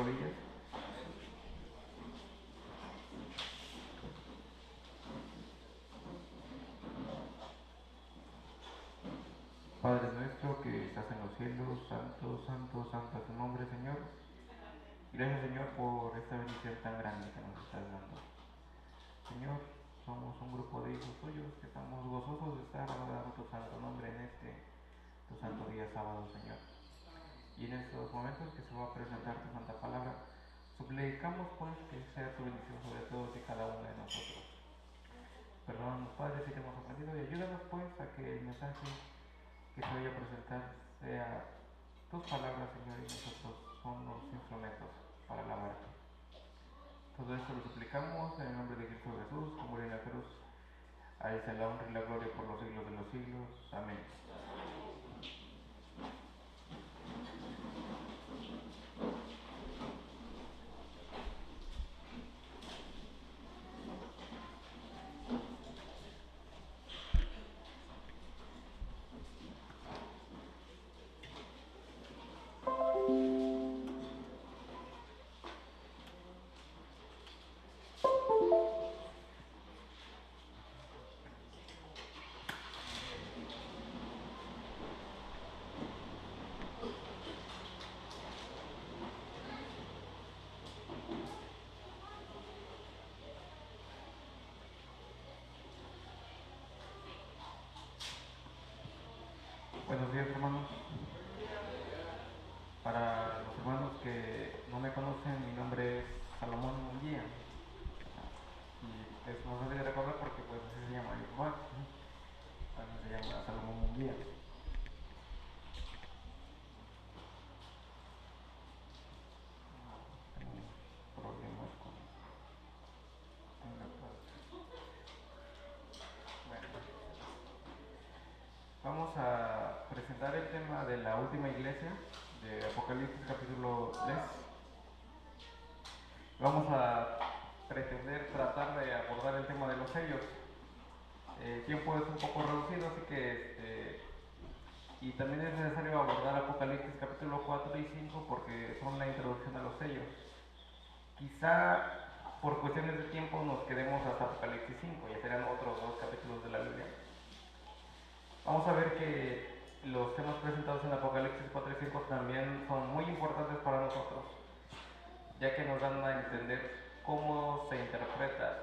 rodillas. Padre nuestro que estás en los cielos, santo, santo, santo es tu nombre, Señor. Gracias, Señor, por esta bendición tan grande que nos estás dando. Señor, somos un grupo de hijos tuyos que estamos gozosos de estar adorando tu santo nombre en tu santo día sábado, Señor. Y en estos momentos que se va a presentar tu santa palabra, suplicamos pues que sea tu bendición sobre todos y cada uno de nosotros. Perdónanos, Padre, si te hemos ofendido, y ayúdanos pues a que el mensaje que se vaya a presentar sea tus palabras, Señor, y nosotros somos los instrumentos para alabarte. Todo esto lo suplicamos en el nombre de Cristo Jesús, como murió en la cruz. A él sea la honra y la gloria por los siglos de los siglos. Amén. Buenos días, hermanos. Para los hermanos que no me conocen, mi nombre es Salomón Munguía. Y es muy fácil de recordar porque pues así se llama mi papá. También se llama Salomón Munguía. Tengo problemas con la parte. Bueno, vamos a presentar el tema de la última iglesia de Apocalipsis capítulo 3. Vamos a pretender tratar de abordar el tema de los sellos. El tiempo es un poco reducido, así que y también es necesario abordar Apocalipsis capítulo 4 y 5 porque son la introducción a los sellos. Quizá por cuestiones de tiempo nos quedemos hasta Apocalipsis 5, ya serán otros 2 capítulos de la Biblia. Vamos a ver que los temas presentados en Apocalipsis 4 y 5 también son muy importantes para nosotros, ya que nos dan a entender cómo se interpreta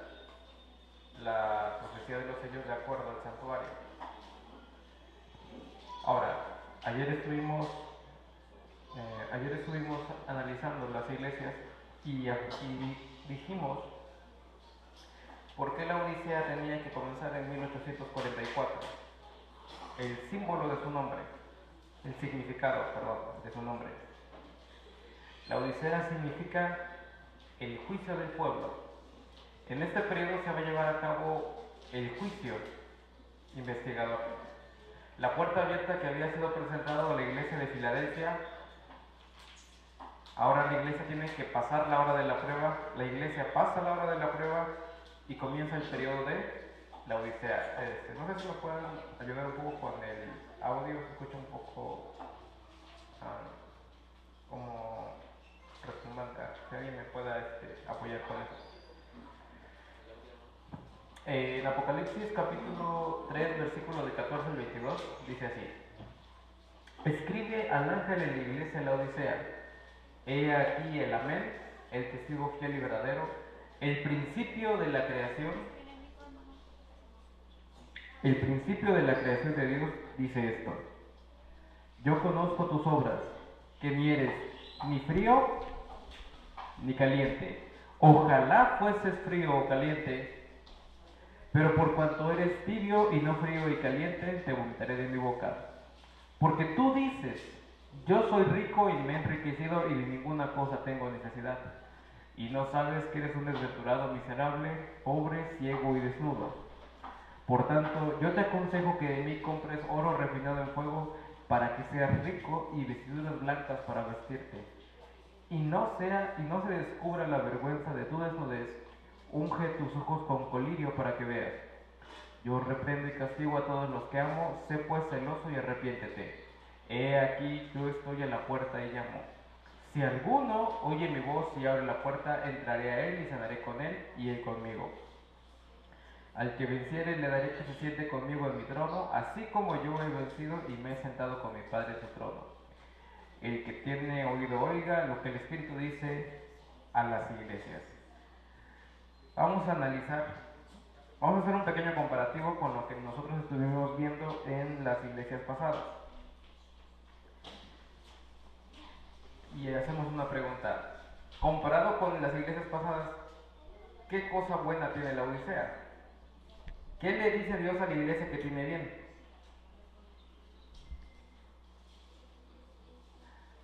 la profecía de los sellos de acuerdo al santuario. Ahora, ayer estuvimos analizando las iglesias y dijimos por qué la Odisea tenía que comenzar en 1844. El símbolo de su nombre, el significado, de su nombre. La Odisea significa el juicio del pueblo. En este periodo se va a llevar a cabo el juicio investigador. La puerta abierta que había sido presentada a la iglesia de Filadelfia, ahora la iglesia tiene que pasar la hora de la prueba, la iglesia pasa la hora de la prueba y comienza el periodo de la Odisea. No sé si me pueden ayudar un poco con el audio, se escucha un poco como retumbante, si alguien me pueda apoyar con eso. En Apocalipsis capítulo 3, versículo de 14 al 22, dice así: escribe al ángel en la iglesia de la Odisea, he aquí el amén, el testigo fiel y verdadero, el principio de la creación. El principio de la creación de Dios dice esto: yo conozco tus obras, que ni eres ni frío ni caliente. Ojalá fueses frío o caliente, pero por cuanto eres tibio y no frío y caliente, te vomitaré de mi boca. Porque tú dices, yo soy rico y me he enriquecido y de ninguna cosa tengo necesidad. Y no sabes que eres un desventurado, miserable, pobre, ciego y desnudo. Por tanto, yo te aconsejo que de mí compres oro refinado en fuego para que seas rico y vestiduras blancas para vestirte. Y no se descubra la vergüenza de tu desnudez. Unge tus ojos con colirio para que veas. Yo reprendo y castigo a todos los que amo, sé pues celoso y arrepiéntete. He aquí, yo estoy a la puerta y llamo. Si alguno oye mi voz y abre la puerta, entraré a él y cenaré con él y él conmigo. Al que venciere le daré que se siente conmigo en mi trono, así como yo he vencido y me he sentado con mi Padre en su trono. El que tiene oído oiga lo que el Espíritu dice a las iglesias. Vamos a analizar, vamos a hacer un pequeño comparativo con lo que nosotros estuvimos viendo en las iglesias pasadas. Y hacemos una pregunta. Comparado con las iglesias pasadas, ¿qué cosa buena tiene la Odisea? ¿Qué le dice Dios a la iglesia que tiene bien?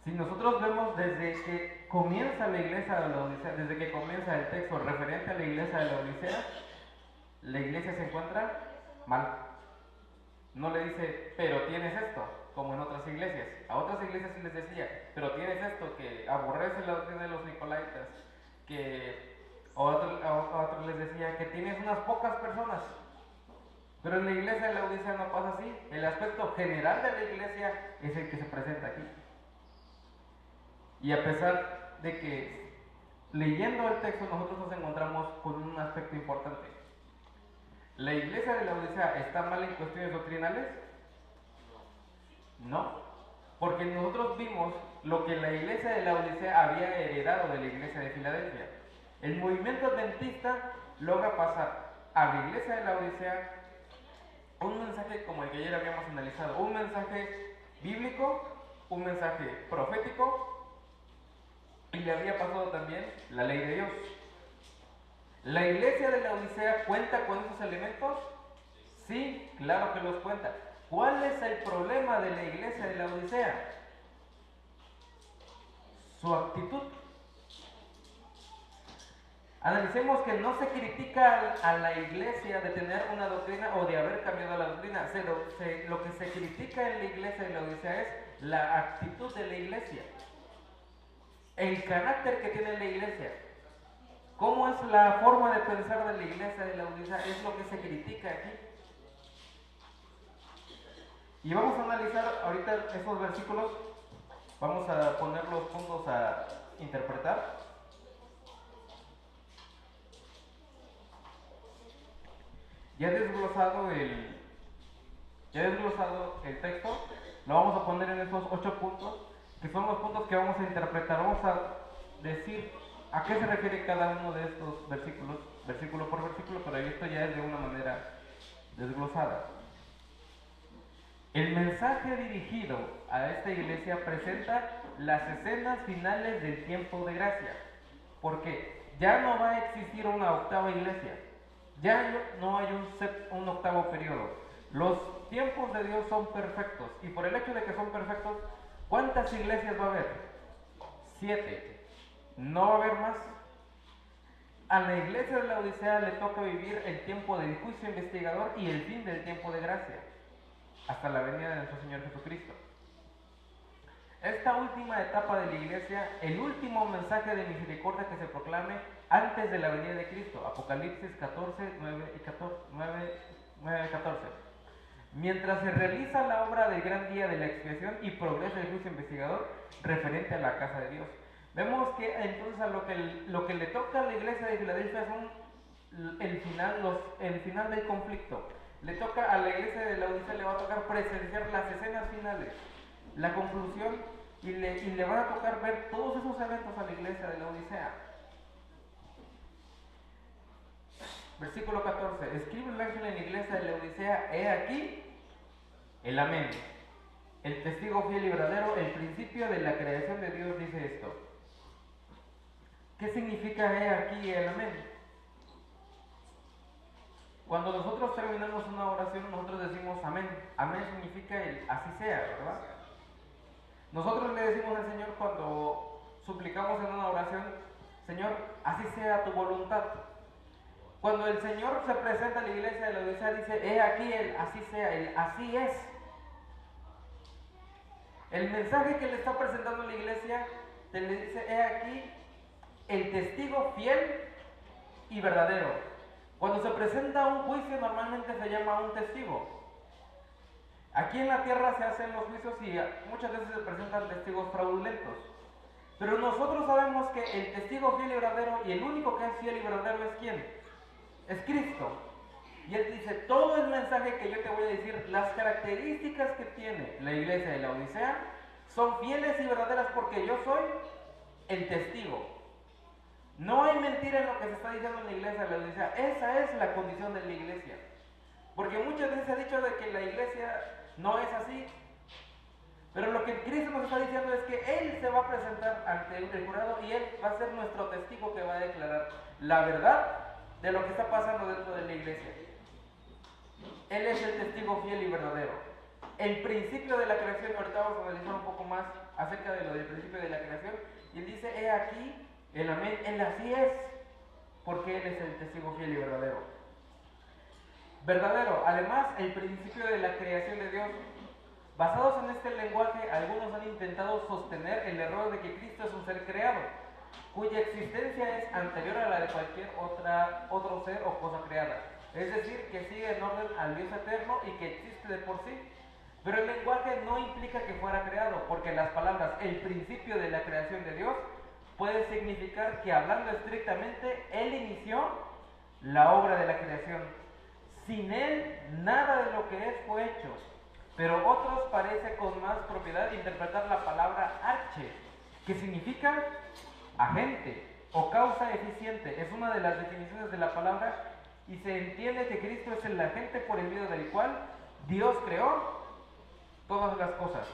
Si nosotros vemos desde que comienza la iglesia de la Odisea, desde que comienza el texto referente a la iglesia de la Odisea, la iglesia se encuentra mal. No le dice, pero tienes esto, como en otras iglesias. A otras iglesias sí les decía, pero tienes esto, que aborrece la doctrina de los nicolaitas, que a otros les decía que tienes unas pocas personas. Pero en la iglesia de la Odisea no pasa así. El aspecto general de la iglesia es el que se presenta aquí. Y a pesar de que leyendo el texto nosotros nos encontramos con un aspecto importante. ¿La iglesia de la Odisea está mal en cuestiones doctrinales? No, porque nosotros vimos lo que la iglesia de la Odisea había heredado de la iglesia de Filadelfia. El movimiento adventista logra pasar a la iglesia de la Odisea un mensaje como el que ayer habíamos analizado, un mensaje bíblico, un mensaje profético, y le había pasado también la ley de Dios. ¿La iglesia de la Odisea cuenta con esos elementos? Sí, claro que los cuenta. ¿Cuál es el problema de la iglesia de la Odisea? Su actitud. Analicemos que no se critica a la iglesia de tener una doctrina o de haber cambiado la doctrina. Lo que se critica en la iglesia de la Odisea es la actitud de la iglesia. El carácter que tiene la iglesia. ¿Cómo es la forma de pensar de la iglesia de la Odisea? Es lo que se critica aquí. Y vamos a analizar ahorita estos versículos. Vamos a poner los puntos a interpretar. Ya desglosado el texto, lo vamos a poner en estos 8 puntos, que son los puntos que vamos a interpretar. Vamos a decir a qué se refiere cada uno de estos versículos, versículo por versículo, pero esto ya es de una manera desglosada. El mensaje dirigido a esta iglesia presenta las escenas finales del tiempo de gracia, porque ya no va a existir una octava iglesia, ya no hay un octavo periodo. Los tiempos de Dios son perfectos, y por el hecho de que son perfectos, ¿cuántas iglesias va a haber? 7. No va a haber más. A la iglesia de la Odisea le toca vivir el tiempo del juicio investigador y el fin del tiempo de gracia, hasta la venida de nuestro Señor Jesucristo. Esta última etapa de la iglesia, el último mensaje de misericordia que se proclame antes de la venida de Cristo, Apocalipsis 14, 9 y 14. Mientras se realiza la obra del gran día de la expiación y progresa el juicio investigador referente a la casa de Dios. Vemos que entonces a lo que le toca a la iglesia de Filadelfia son el final del conflicto. Le toca a la iglesia de la Odisea, le va a tocar presenciar las escenas finales, la conclusión, y le van a tocar ver todos esos eventos a la iglesia de la Odisea. Versículo 14. Escribe el ángel en la iglesia de la Odisea: he aquí el amén, el testigo fiel y verdadero, el principio de la creación de Dios, dice esto. ¿Qué significa he aquí el amén? Cuando nosotros terminamos una oración, nosotros decimos amén. Amén significa el así sea, ¿verdad? Nosotros le decimos al Señor cuando suplicamos en una oración: Señor, así sea tu voluntad. Cuando el Señor se presenta a la iglesia de la Odisea, dice: he aquí el así sea, el así es. El mensaje que le está presentando a la iglesia, le dice: he aquí el testigo fiel y verdadero. Cuando se presenta un juicio, normalmente se llama un testigo. Aquí en la tierra se hacen los juicios y muchas veces se presentan testigos fraudulentos. Pero nosotros sabemos que el testigo fiel y verdadero, y el único que es fiel y verdadero, ¿es quién? Es Cristo. Y Él dice, todo el mensaje que yo te voy a decir, las características que tiene la iglesia de la Odisea, son fieles y verdaderas porque yo soy el testigo. No hay mentira en lo que se está diciendo en la iglesia de la Odisea. Esa es la condición de la iglesia. Porque muchas veces se ha dicho de que la iglesia no es así. Pero lo que Cristo nos está diciendo es que Él se va a presentar ante el jurado y Él va a ser nuestro testigo que va a declarar la verdad de lo que está pasando dentro de la iglesia. Él es el testigo fiel y verdadero. El principio de la creación, ahorita vamos a analizar un poco más acerca de lo del principio de la creación. Y Él dice, he aquí, el amén, Él así es, porque Él es el testigo fiel y verdadero. Verdadero, además, el principio de la creación de Dios. Basados en este lenguaje, algunos han intentado sostener el error de que Cristo es un ser creado, cuya existencia es anterior a la de cualquier otro ser o cosa creada. Es decir, que sigue en orden al Dios eterno y que existe de por sí. Pero el lenguaje no implica que fuera creado, porque las palabras el principio de la creación de Dios puede significar que, hablando estrictamente, Él inició la obra de la creación. Sin Él, nada de lo que es fue hecho. Pero otros parece con más propiedad interpretar la palabra arche, que significa agente o causa eficiente. Es una de las definiciones de la palabra y se entiende que Cristo es el agente por el medio del cual Dios creó todas las cosas.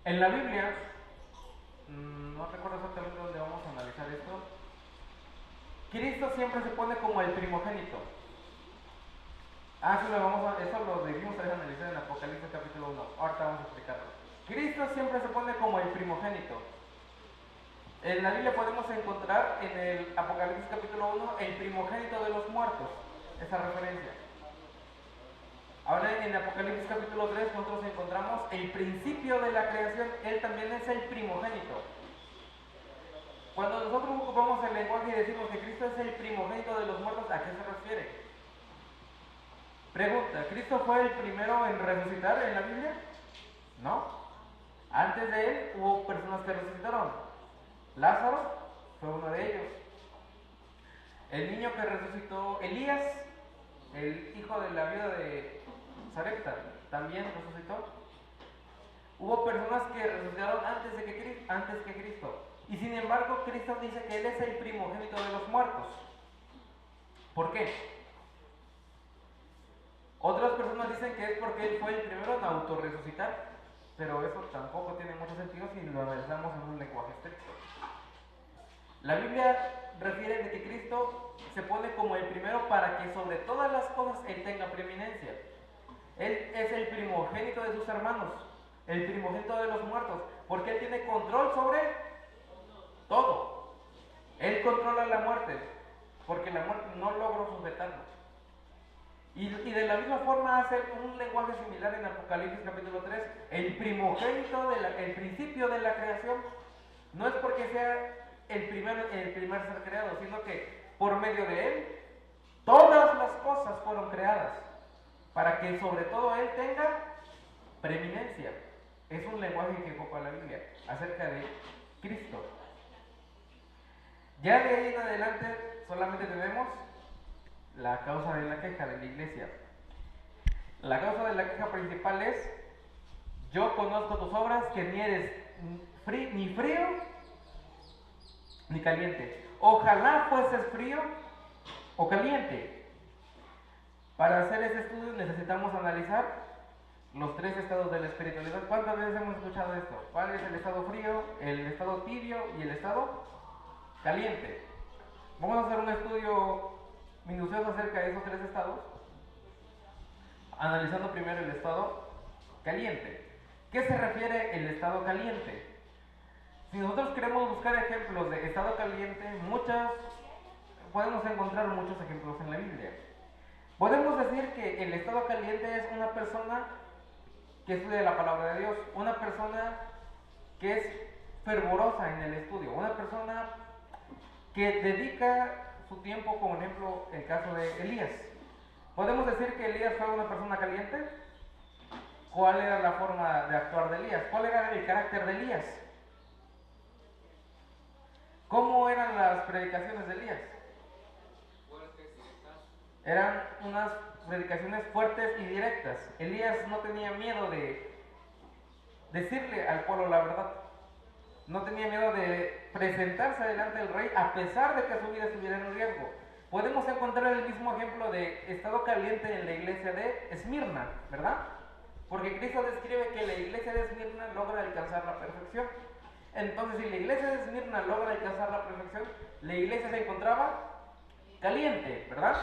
En la Biblia, no recuerdo exactamente dónde vamos a analizar esto, Cristo siempre se pone como el primogénito. Eso lo debimos haber analizado en Apocalipsis capítulo 1. Ahorita vamos a explicarlo. Cristo siempre se pone como el primogénito. En la Biblia podemos encontrar en el Apocalipsis capítulo 1 el primogénito de los muertos, esa referencia. Ahora en Apocalipsis capítulo 3 nosotros encontramos el principio de la creación, Él también es el primogénito. Cuando nosotros ocupamos el lenguaje y decimos que Cristo es el primogénito de los muertos, ¿a qué se refiere? Pregunta, ¿Cristo fue el primero en resucitar en la Biblia? No. Antes de Él hubo personas que resucitaron. Lázaro fue uno de ellos. El niño que resucitó, Elías, el hijo de la viuda de Sarepta, también resucitó. Hubo personas que resucitaron antes que Cristo. Y sin embargo, Cristo dice que Él es el primogénito de los muertos. ¿Por qué? Otras personas dicen que es porque Él fue el primero en autorresucitar, pero eso tampoco tiene mucho sentido si lo analizamos en un lenguaje estricto. La Biblia refiere de que Cristo se pone como el primero para que sobre todas las cosas Él tenga preeminencia. Él es el primogénito de sus hermanos, el primogénito de los muertos, porque Él tiene control sobre todo. Él controla la muerte, porque la muerte no logró sujetarlo. Y de la misma forma hace un lenguaje similar en Apocalipsis capítulo 3, el primogénito, el principio de la creación, no es porque sea el primer ser creado, sino que por medio de Él, todas las cosas fueron creadas, para que sobre todo Él tenga preeminencia. Es un lenguaje que ocupa la Biblia acerca de Cristo. Ya de ahí en adelante solamente tenemos la causa de la queja de la iglesia. La causa de la queja principal es: yo conozco tus obras, que ni eres ni frío ni caliente. Ojalá fueses frío o caliente. Para hacer este estudio necesitamos analizar los tres estados de la espiritualidad. ¿Cuántas veces hemos escuchado esto? ¿Cuál es el estado frío, el estado tibio y el estado caliente? Vamos a hacer un estudio minucioso acerca de esos tres estados, analizando primero el estado caliente. ¿Qué se refiere el estado caliente? Si nosotros queremos buscar ejemplos de estado caliente, podemos encontrar muchos ejemplos en la Biblia. Podemos decir que el estado caliente es una persona que estudia la palabra de Dios, una persona que es fervorosa en el estudio, una persona que dedica su tiempo, como ejemplo el caso de Elías. ¿Podemos decir que Elías fue una persona caliente? ¿cuál era la forma de actuar de Elías? ¿Cuál era el carácter de Elías? ¿Cómo eran las predicaciones de Elías? Eran unas predicaciones fuertes y directas. Elías no tenía miedo de decirle al pueblo la verdad. No tenía miedo de presentarse delante del rey a pesar de que su vida estuviera en riesgo. Podemos encontrar el mismo ejemplo de estado caliente en la iglesia de Esmirna, ¿verdad? Porque Cristo describe que la iglesia de Esmirna logra alcanzar la perfección. Entonces, si la iglesia de Esmirna logra alcanzar la perfección, la iglesia se encontraba caliente, ¿verdad?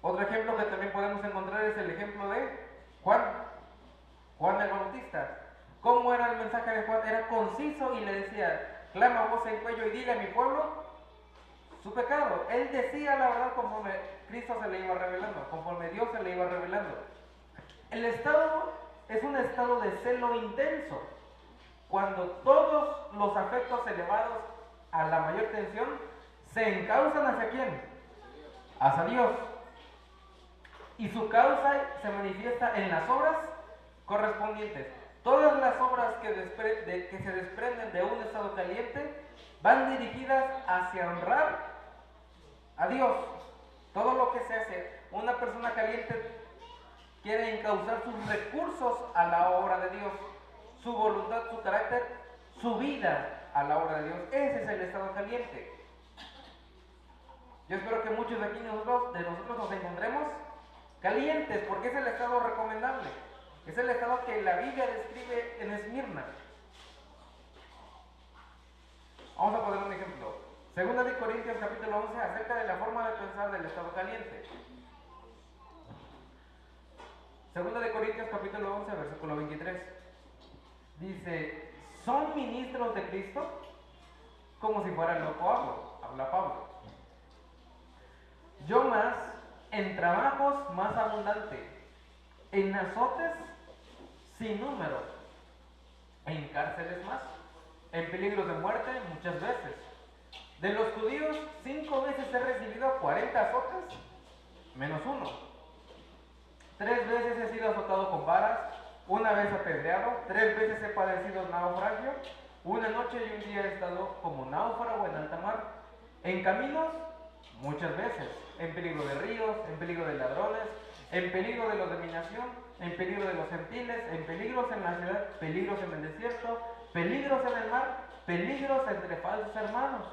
Otro ejemplo que también podemos encontrar es el ejemplo de Juan el Bautista. ¿Cómo era el mensaje de Juan? Era conciso y le decía: clama voz en cuello y dile a mi pueblo su pecado. Él decía la verdad conforme Cristo se le iba revelando, conforme Dios se le iba revelando. El estado es un estado de celo intenso, cuando todos los afectos elevados a la mayor tensión se encauzan ¿hacia quién? Hacia Dios. Y su causa se manifiesta en las obras correspondientes. Todas las obras que se desprenden de un estado caliente van dirigidas hacia honrar a Dios. Todo lo que se hace, una persona caliente quiere encauzar sus recursos a la obra de Dios, su voluntad, su carácter, su vida a la obra de Dios. Ese es el estado caliente. Yo espero que muchos de aquí de nosotros nos encontremos calientes, porque es el estado recomendable. Es el estado que la Biblia describe en Esmirna. Vamos a poner un ejemplo. Segunda de Corintios capítulo 11 acerca de la forma de pensar del estado caliente. Segunda de Corintios capítulo 11 versículo 23. Dice: ¿son ministros de Cristo? Como si fuera loco habla Pablo. Yo más, en trabajos más abundante, en azotes sin número, en cárceles más, en peligros de muerte muchas veces. De los judíos 5 veces he recibido 40 azotes, menos uno. 3 veces he sido azotado con varas, una vez apedreado, 3 veces he padecido naufragio, una noche y un día he estado como náufrago en alta mar. En caminos, muchas veces, en peligro de ríos, en peligro de ladrones, en peligro de los de mi nación, en peligro de los gentiles, en peligros en la ciudad, peligros en el desierto, peligros en el mar, peligros entre falsos hermanos,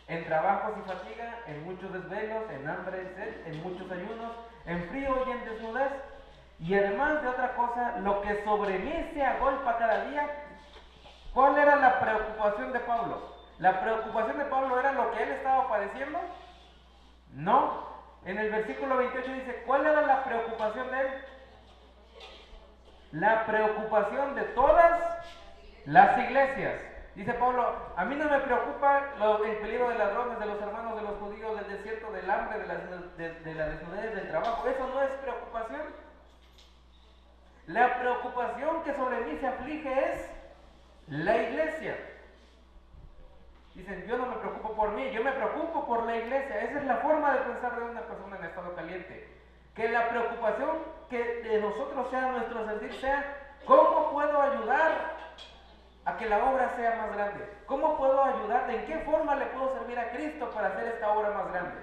en trabajos y fatiga, en muchos desvelos, en hambre y sed, en muchos ayunos, en frío y en desnudez, y además de otra cosa, lo que sobre mí se agolpa cada día. ¿Cuál era la preocupación de Pablo? ¿La preocupación de Pablo era lo que él estaba padeciendo? No. En el versículo 28 dice: ¿cuál era la preocupación de él? La preocupación de todas las iglesias. Dice Pablo: a mí no me preocupa el peligro de ladrones, de los hermanos de los judíos, del desierto, del hambre, de la desnudez, del trabajo. Eso no es preocupación. La preocupación que sobre mí se aflige es la iglesia. Dicen: yo no me preocupo por mí, yo me preocupo por la iglesia. Esa es la forma de pensar de una persona en estado caliente. Que la preocupación que de nosotros sea, nuestro sentir sea: ¿cómo puedo ayudar a que la obra sea más grande? ¿Cómo puedo ayudar? ¿En qué forma le puedo servir a Cristo para hacer esta obra más grande?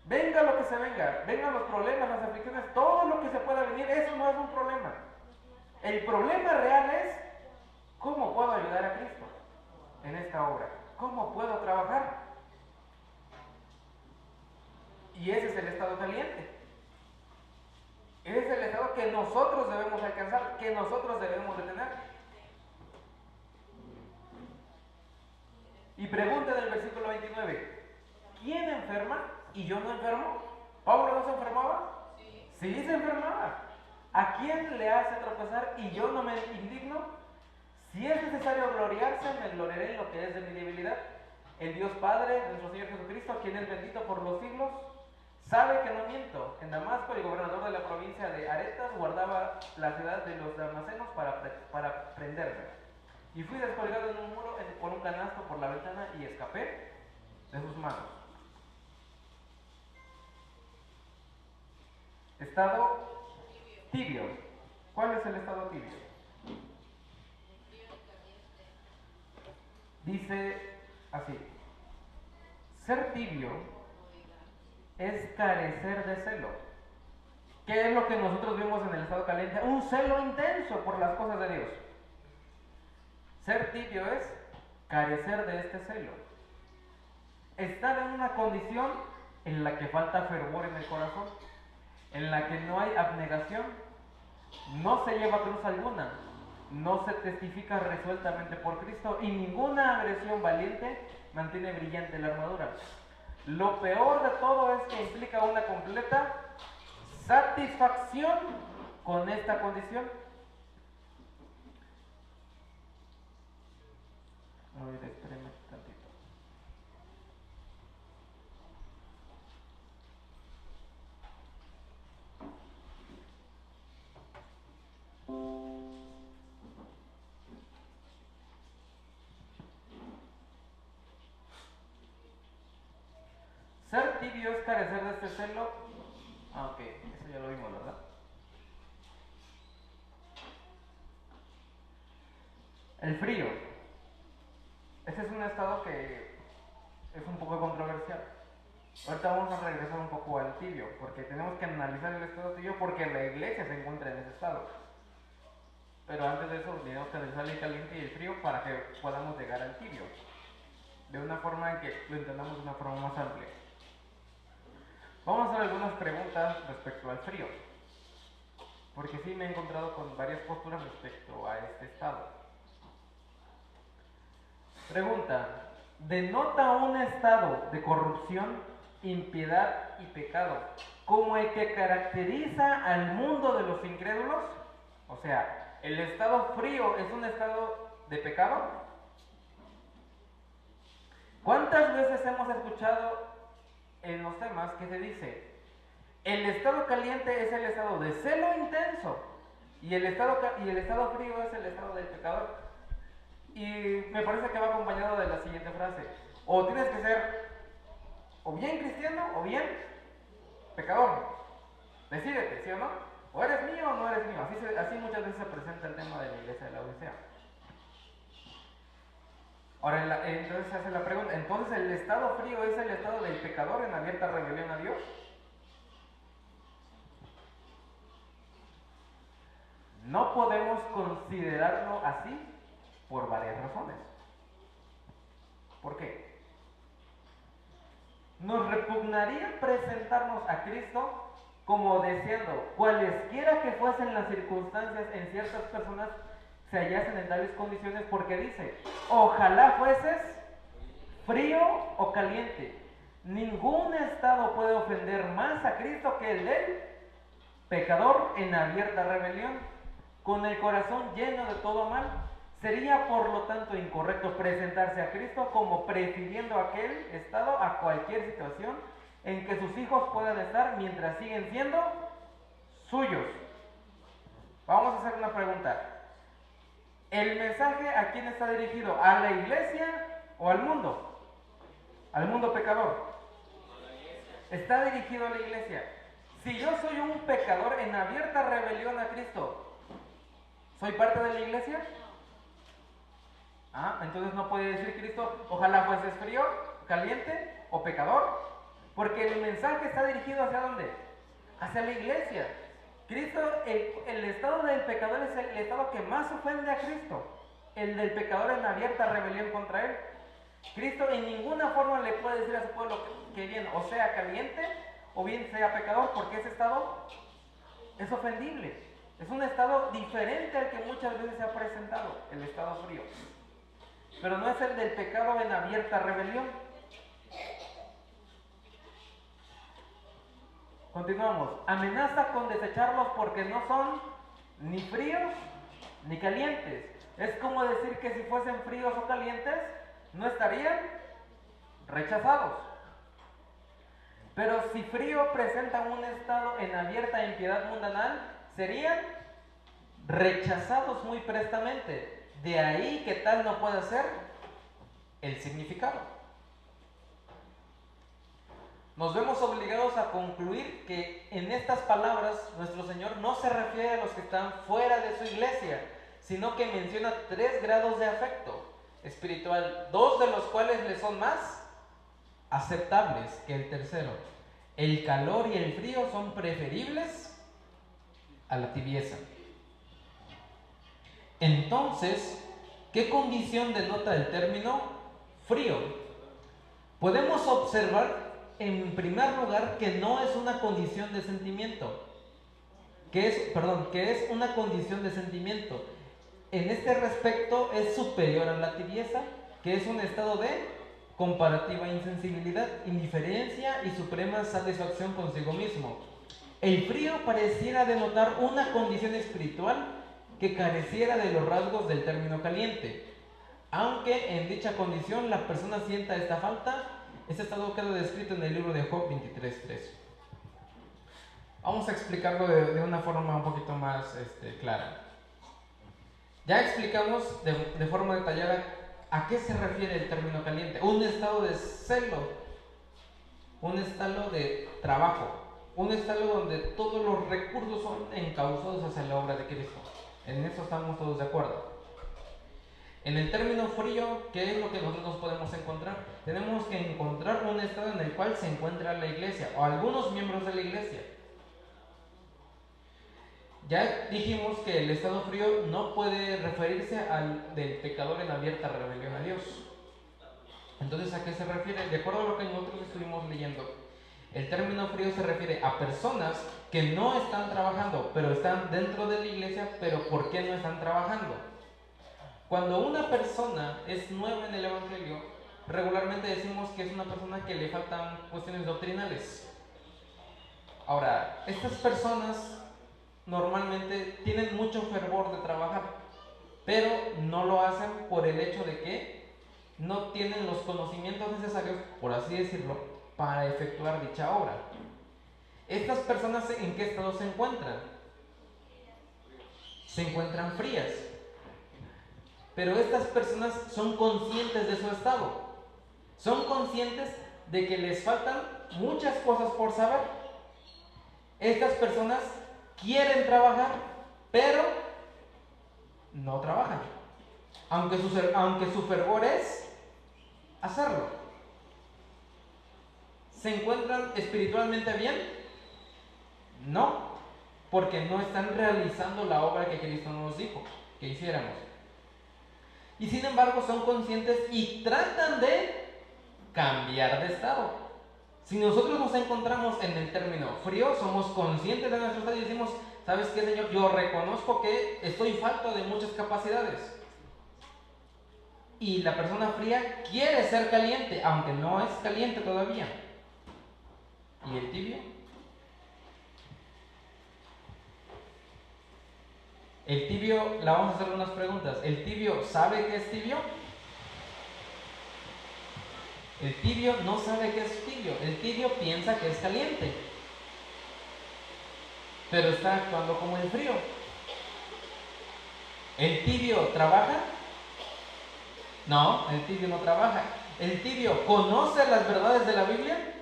Venga lo que se venga, vengan los problemas, las aflicciones, todo lo que se pueda venir, eso no es un problema. El problema real es: ¿cómo puedo ayudar a Cristo en esta obra? ¿Cómo puedo trabajar? Y ese es el estado caliente. Ese es el estado que nosotros debemos alcanzar, que nosotros debemos de tener. Y pregunta del versículo 29: ¿quién enferma y yo no enfermo? ¿Pablo no se enfermaba? Sí se enfermaba. ¿A quién le hace tropezar y yo no me indigno? Si es necesario gloriarse, me gloriaré en lo que es de mi debilidad. El Dios Padre de nuestro Señor Jesucristo, quien es bendito por los siglos, sabe que no miento. En Damasco, el gobernador de la provincia de Aretas guardaba la ciudad de los damascenos para prenderme. Y fui descolgado en un muro por un canasto por la ventana y escapé de sus manos. Estado tibio. ¿Cuál es el estado tibio? Dice así: ser tibio es carecer de celo. ¿Qué es lo que nosotros vimos en el estado caliente? Un celo intenso por las cosas de Dios. Ser tibio es carecer de este celo. Estar en una condición en la que falta fervor en el corazón, en la que no hay abnegación, no se lleva cruz alguna, no se testifica resueltamente por Cristo y ninguna agresión valiente mantiene brillante la armadura. Lo peor de todo es que implica una completa satisfacción con esta condición. A ver, espérenme tantito. Ser tibio es carecer de este celo. Ah, ok, eso ya lo vimos, ¿verdad? El frío. Ese es un estado que es un poco controversial. Ahorita vamos a regresar un poco al tibio, porque tenemos que analizar el estado tibio porque la iglesia se encuentra en ese estado. Pero antes de eso tenemos que analizar el caliente y el frío para que podamos llegar al tibio, de una forma en que lo entendamos de una forma más amplia. Vamos a hacer algunas preguntas respecto al frío, porque sí me he encontrado con varias posturas respecto a este estado. Pregunta: ¿denota un estado de corrupción, impiedad y pecado como el que caracteriza al mundo de los incrédulos? O sea, ¿el estado frío es un estado de pecado? ¿Cuántas veces hemos escuchado en los temas que se dice: el estado caliente es el estado de celo intenso y el estado frío es el estado del pecador? Y me parece que va acompañado de la siguiente frase: o tienes que ser o bien cristiano o bien pecador. Decídete, ¿sí o no? O eres mío o no eres mío. Así muchas veces se presenta el tema de la iglesia de la Odisea. Ahora, entonces se hace la pregunta: ¿entonces el estado frío es el estado del pecador en abierta rebelión a Dios? No podemos considerarlo así por varias razones. ¿Por qué? Nos repugnaría presentarnos a Cristo como deseando, cualesquiera que fuesen las circunstancias en ciertas personas se hallasen en tales condiciones, porque dice: ojalá fueses frío o caliente. Ningún estado puede ofender más a Cristo que el del pecador en abierta rebelión, con el corazón lleno de todo mal. Sería por lo tanto incorrecto presentarse a Cristo como prefiriendo aquel estado a cualquier situación en que sus hijos puedan estar mientras siguen siendo suyos. Vamos a hacer una pregunta: ¿el mensaje a quién está dirigido? ¿A la iglesia o al mundo? ¿Al mundo pecador? Está dirigido a la iglesia. Si yo soy un pecador en abierta rebelión a Cristo, ¿soy parte de la iglesia? Entonces no puede decir Cristo: ojalá fueses frío, caliente o pecador, porque el mensaje está dirigido ¿hacia dónde? Hacia la iglesia. Cristo, el estado del pecador es el estado que más ofende a Cristo, el del pecador en abierta rebelión contra él. Cristo en ninguna forma le puede decir a su pueblo que bien o sea caliente o bien sea pecador, porque ese estado es ofendible. Es un estado diferente al que muchas veces se ha presentado, el estado frío. Pero no es el del pecado en abierta rebelión. Continuamos. Amenaza con desecharlos porque no son ni fríos ni calientes. Es como decir que si fuesen fríos o calientes, no estarían rechazados. Pero si frío presenta un estado en abierta impiedad mundanal, serían rechazados muy prestamente. De ahí que tal no puede ser el significado. nos vemos obligados a concluir que en estas palabras nuestro Señor no se refiere a los que están fuera de su iglesia, sino que menciona 3 grados de afecto espiritual, 2 de los cuales le son más aceptables que el tercero. El calor y el frío son preferibles a la tibieza. Entonces, ¿qué condición denota el término frío? Podemos observar en primer lugar que no es una condición de sentimiento, que es una condición de sentimiento. En este respecto es superior a la tibieza, que es un estado de comparativa insensibilidad, indiferencia y suprema satisfacción consigo mismo. El frío pareciera denotar una condición espiritual que careciera de los rasgos del término caliente, aunque en dicha condición la persona sienta esta falta. Este estado queda descrito en el libro de Job 23:3. Vamos a explicarlo de una forma un poquito más clara. Ya explicamos de forma detallada a qué se refiere el término caliente. Un estado de celo, un estado de trabajo, un estado donde todos los recursos son encauzados hacia la obra de Cristo. En eso estamos todos de acuerdo. En el término frío, ¿qué es lo que nosotros podemos encontrar? Tenemos que encontrar un estado en el cual se encuentra la iglesia o algunos miembros de la iglesia. Ya dijimos que el estado frío no puede referirse al del pecador en abierta rebelión a Dios. Entonces, ¿a qué se refiere? De acuerdo a lo que nosotros estuvimos leyendo, el término frío se refiere a personas que no están trabajando, pero están dentro de la iglesia, pero ¿por qué no están trabajando? Cuando una persona es nueva en el Evangelio, regularmente decimos que es una persona que le faltan cuestiones doctrinales. Ahora, estas personas normalmente tienen mucho fervor de trabajar, pero no lo hacen por el hecho de que no tienen los conocimientos necesarios, por así decirlo, para efectuar dicha obra. Estas personas, ¿en qué estado se encuentran? Se encuentran frías. Pero estas personas son conscientes de su estado. Son conscientes de que les faltan muchas cosas por saber. Estas personas quieren trabajar, pero no trabajan. Aunque su fervor es hacerlo. ¿Se encuentran espiritualmente bien? No, porque no están realizando la obra que Cristo nos dijo que hiciéramos. Y sin embargo son conscientes y tratan de cambiar de estado. Si nosotros nos encontramos en el término frío, somos conscientes de nuestro estado y decimos, ¿sabes qué, Señor? Yo reconozco que estoy falto de muchas capacidades. Y la persona fría quiere ser caliente, aunque no es caliente todavía. ¿Y el tibio? El tibio, le vamos a hacer unas preguntas. ¿El tibio sabe que es tibio? El tibio no sabe que es tibio. El tibio piensa que es caliente, pero está actuando como el frío. ¿El tibio trabaja? No, el tibio no trabaja. ¿El tibio conoce las verdades de la Biblia?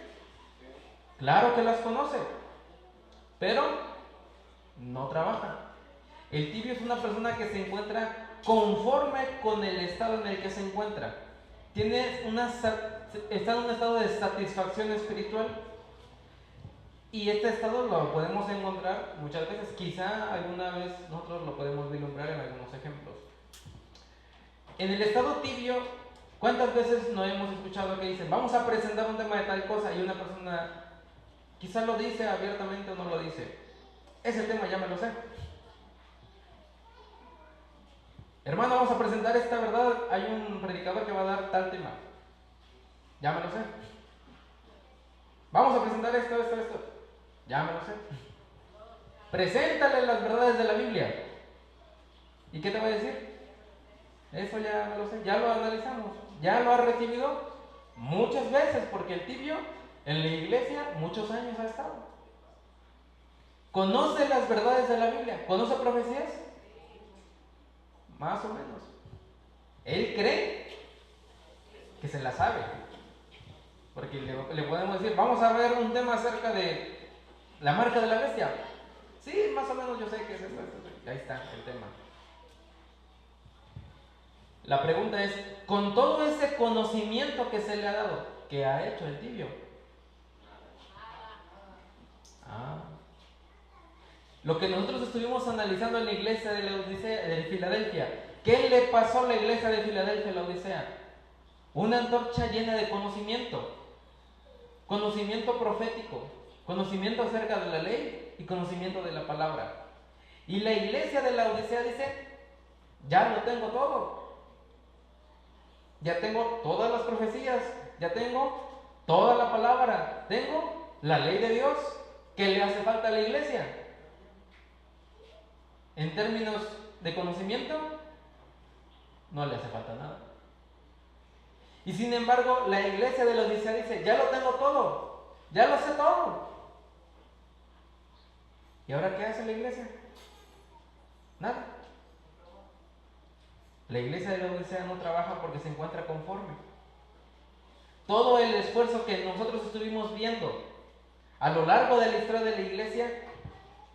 Claro que las conoce, pero no trabaja. El tibio es una persona que se encuentra conforme con el estado en el que se encuentra. Está en un estado de satisfacción espiritual. Y este estado lo podemos encontrar muchas veces. Quizá alguna vez nosotros lo podemos vislumbrar en algunos ejemplos. En el estado tibio, ¿cuántas veces no hemos escuchado que dicen, vamos a presentar un tema de tal cosa, y una persona quizá lo dice abiertamente o no lo dice? Ese tema ya me lo sé. Hermano, vamos a presentar esta verdad, hay un predicador que va a dar tal tema. Ya me lo sé. Vamos a presentar esto. Ya me lo sé. Preséntale las verdades de la Biblia. ¿Y qué te va a decir? Eso ya me lo sé, ya lo analizamos. Ya lo ha recibido muchas veces, porque el tibio en la iglesia muchos años ha estado. ¿Conoce las verdades de la Biblia? ¿Conoce profecías? Más o menos. Él cree que se las sabe. Porque le podemos decir, vamos a ver un tema acerca de la marca de la bestia. Sí, más o menos yo sé que es esto. Ahí está el tema. La pregunta es, con todo ese conocimiento que se le ha dado, ¿qué ha hecho el tibio? Lo que nosotros estuvimos analizando en la iglesia de la Odisea, de Filadelfia, ¿qué le pasó a la iglesia de Filadelfia, la Odisea? Una antorcha llena de conocimiento profético, conocimiento acerca de la ley y conocimiento de la palabra. Y la iglesia de la Odisea dice, ya lo tengo todo, ya tengo todas las profecías, ya tengo toda la palabra, tengo la ley de Dios. ¿Qué le hace falta a la iglesia? En términos de conocimiento, no le hace falta nada. Y sin embargo, la iglesia de la Odisea dice, ya lo tengo todo, ya lo sé todo. ¿Y ahora qué hace la iglesia? Nada. La iglesia de la Odisea no trabaja porque se encuentra conforme. Todo el esfuerzo que nosotros estuvimos viendo a lo largo de la historia de la iglesia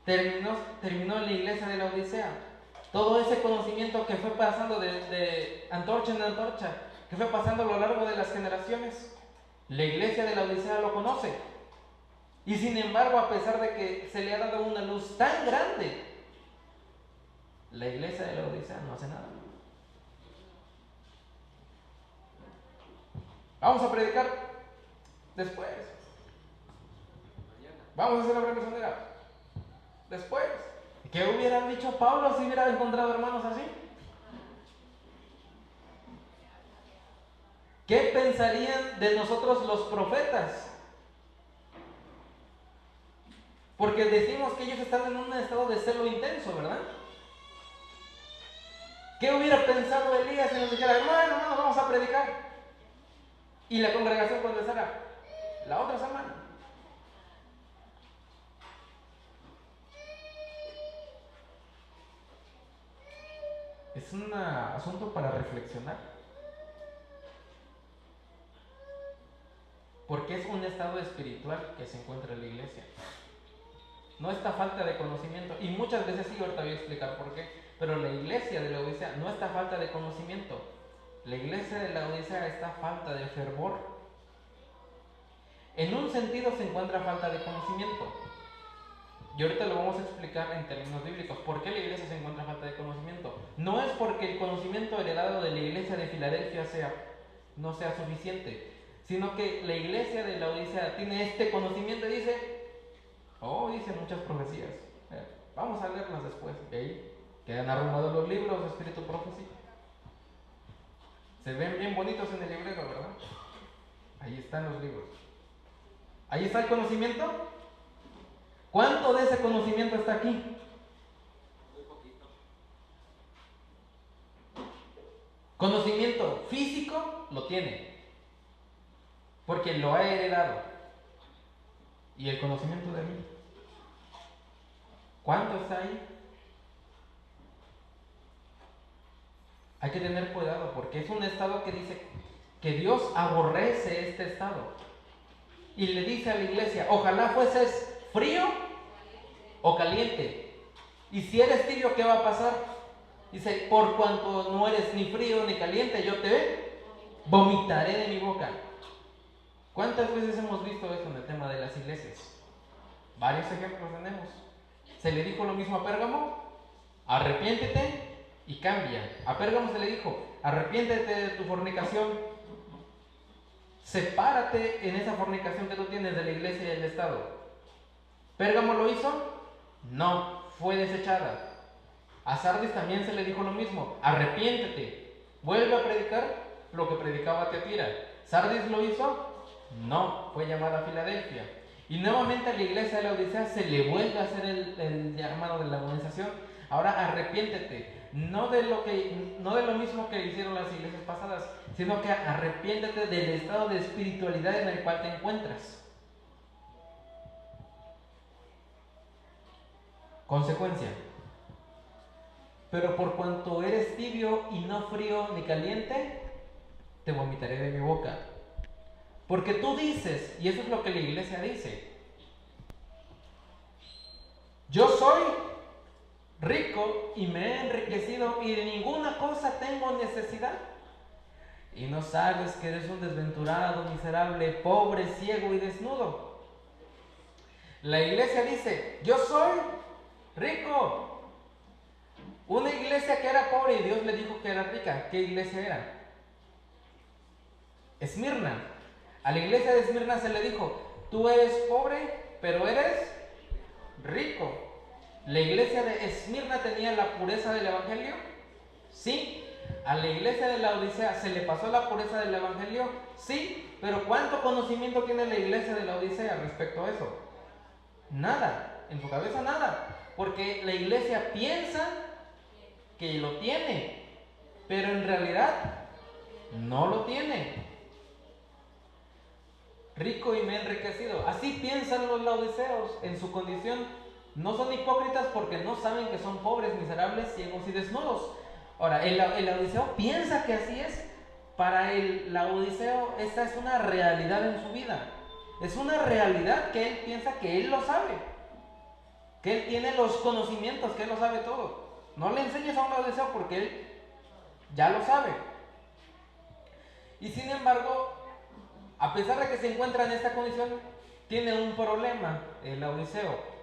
terminó en la iglesia de la Odisea. Todo ese conocimiento que fue pasando de antorcha en antorcha, que fue pasando a lo largo de las generaciones, la iglesia de la Odisea lo conoce. Y sin embargo, a pesar de que se le ha dado una luz tan grande, la iglesia de la Odisea no hace nada. Vamos a predicar después. Vamos a hacer la obra misionera después. ¿Qué hubiera dicho Pablo si hubiera encontrado hermanos así? ¿Qué pensarían de nosotros los profetas? Porque decimos que ellos están en un estado de celo intenso, ¿verdad? ¿Qué hubiera pensado Elías si nos dijera, hermano, vamos a predicar? Y la congregación contestara, la otra semana. Es un asunto para reflexionar. Porque es un estado espiritual que se encuentra en la iglesia. No está falta de conocimiento. Y muchas veces sí, ahorita voy a explicar por qué. Pero la iglesia de la Odisea no está falta de conocimiento. La iglesia de la Odisea está falta de fervor. En un sentido se encuentra falta de conocimiento. Y ahorita lo vamos a explicar en términos bíblicos. ¿Por qué la iglesia se encuentra falta de conocimiento? No es porque el conocimiento heredado de la iglesia de Filadelfia no sea suficiente, sino que la iglesia de la Odisea tiene este conocimiento y dice muchas profecías. Vamos a leerlas después. Y ahí quedan arrumados los libros de Espíritu Profecía. Se ven bien bonitos en el librero, ¿verdad? Ahí están los libros. Ahí está el conocimiento. ¿Cuánto de ese conocimiento está aquí? Muy poquito. Conocimiento físico lo tiene, porque lo ha heredado. ¿Y el conocimiento de mí? ¿Cuánto está ahí? Hay que tener cuidado porque es un estado que dice que Dios aborrece este estado. Y le dice a la iglesia, ojalá fueses frío o caliente. Y si eres tibio, ¿qué va a pasar? Dice, por cuanto no eres ni frío ni caliente, yo te vomitaré de mi boca. ¿Cuántas veces hemos visto esto en el tema de las iglesias? Varios ejemplos tenemos. Se le dijo lo mismo a Pérgamo, arrepiéntete y cambia. A Pérgamo se le dijo, arrepiéntete de tu fornicación, sepárate en esa fornicación que tú tienes de la iglesia y del Estado. ¿Pérgamo lo hizo? No, fue desechada. A Sardis también se le dijo lo mismo, arrepiéntete, vuelve a predicar lo que predicaba Teatira. ¿Sardis lo hizo? No, fue llamada a Filadelfia. Y nuevamente a la iglesia de la Odisea se le vuelve a hacer el llamado de la amonestación. Ahora arrepiéntete, no de lo mismo que hicieron las iglesias pasadas, sino que arrepiéntete del estado de espiritualidad en el cual te encuentras. Consecuencia. Pero por cuanto eres tibio y no frío ni caliente, te vomitaré de mi boca. Porque tú dices, y eso es lo que la iglesia dice, yo soy rico y me he enriquecido y de ninguna cosa tengo necesidad. Y no sabes que eres un desventurado, miserable, pobre, ciego y desnudo. La iglesia dice, yo soy rico. Una iglesia que era pobre y Dios le dijo que era rica. ¿Qué iglesia era? Esmirna. A la iglesia de Esmirna se le dijo, tú eres pobre, pero eres rico. ¿La iglesia de Esmirna tenía la pureza del evangelio? Sí. ¿A la iglesia de la Odisea se le pasó la pureza del evangelio? Sí. Pero ¿cuánto conocimiento tiene la iglesia de la Odisea respecto a eso? Nada. En su cabeza nada. Porque la iglesia piensa que lo tiene, pero en realidad no lo tiene. Rico y me he enriquecido. Así piensan los laodiceos en su condición. No son hipócritas porque no saben que son pobres, miserables, ciegos y desnudos. Ahora, el laodiceo piensa que así es. Para el laodiceo esta es una realidad en su vida. Es una realidad que él piensa que él lo sabe. Que él tiene los conocimientos, que él lo sabe todo. No le enseñes a un laodiceo porque él ya lo sabe. Y sin embargo, a pesar de que se encuentra en esta condición, tiene un problema el laodiceo.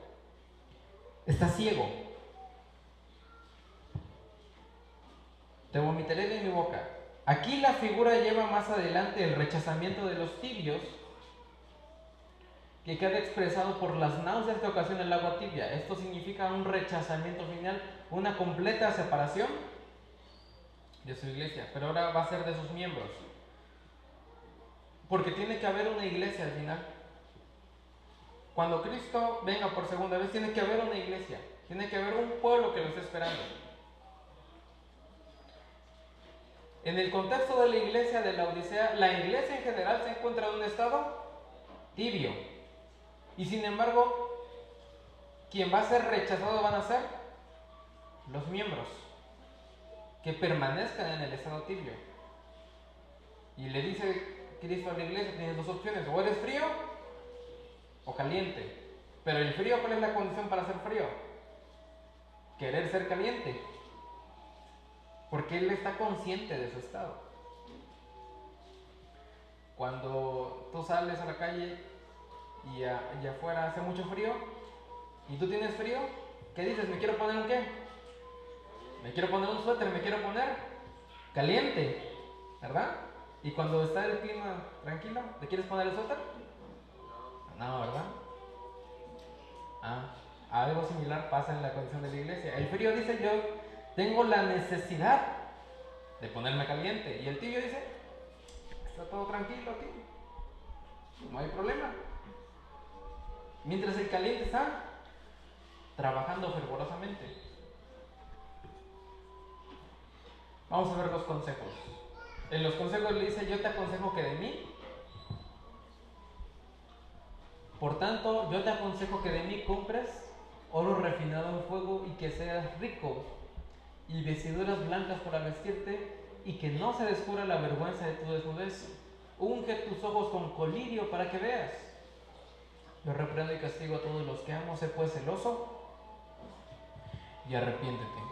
Está ciego. Te vomitaré de mi boca. Aquí la figura lleva más adelante el rechazamiento de los tibios, que queda expresado por las náuseas que ocasiona el agua tibia. Esto significa un rechazamiento final, una completa separación de su iglesia, pero ahora va a ser de sus miembros. Porque tiene que haber una iglesia al final. Cuando Cristo venga por segunda vez, tiene que haber una iglesia. Tiene que haber un pueblo que lo esté esperando. En el contexto de la iglesia de la Odisea, la iglesia en general se encuentra en un estado tibio. Y sin embargo, quien va a ser rechazado van a ser los miembros que permanezcan en el estado tibio. Y le dice Cristo a la iglesia, tienes dos opciones, o eres frío o caliente. Pero el frío, ¿cuál es la condición para ser frío? Querer ser caliente. Porque él está consciente de su estado. Cuando tú sales a la calle y afuera hace mucho frío y tú tienes frío, ¿qué dices? ¿Me quiero poner un qué? Me quiero poner un suéter, me quiero poner caliente, ¿verdad? Y cuando está el clima tranquilo, ¿te quieres poner el suéter? No, ¿verdad? Algo similar pasa en la condición de la iglesia. El frío dice, yo tengo la necesidad de ponerme caliente. Y el tibio dice, está todo tranquilo aquí, no hay problema. Mientras el caliente está trabajando fervorosamente. Vamos a ver los consejos. En los consejos le dice, yo te aconsejo que de mí, por tanto, yo te aconsejo que de mí compres oro refinado en fuego y que seas rico, y vestiduras blancas para vestirte, y que no se descubra la vergüenza de tu desnudez. Unge tus ojos con colirio para que veas. Yo reprendo y castigo a todos los que amo, sé pues celoso y arrepiéntete.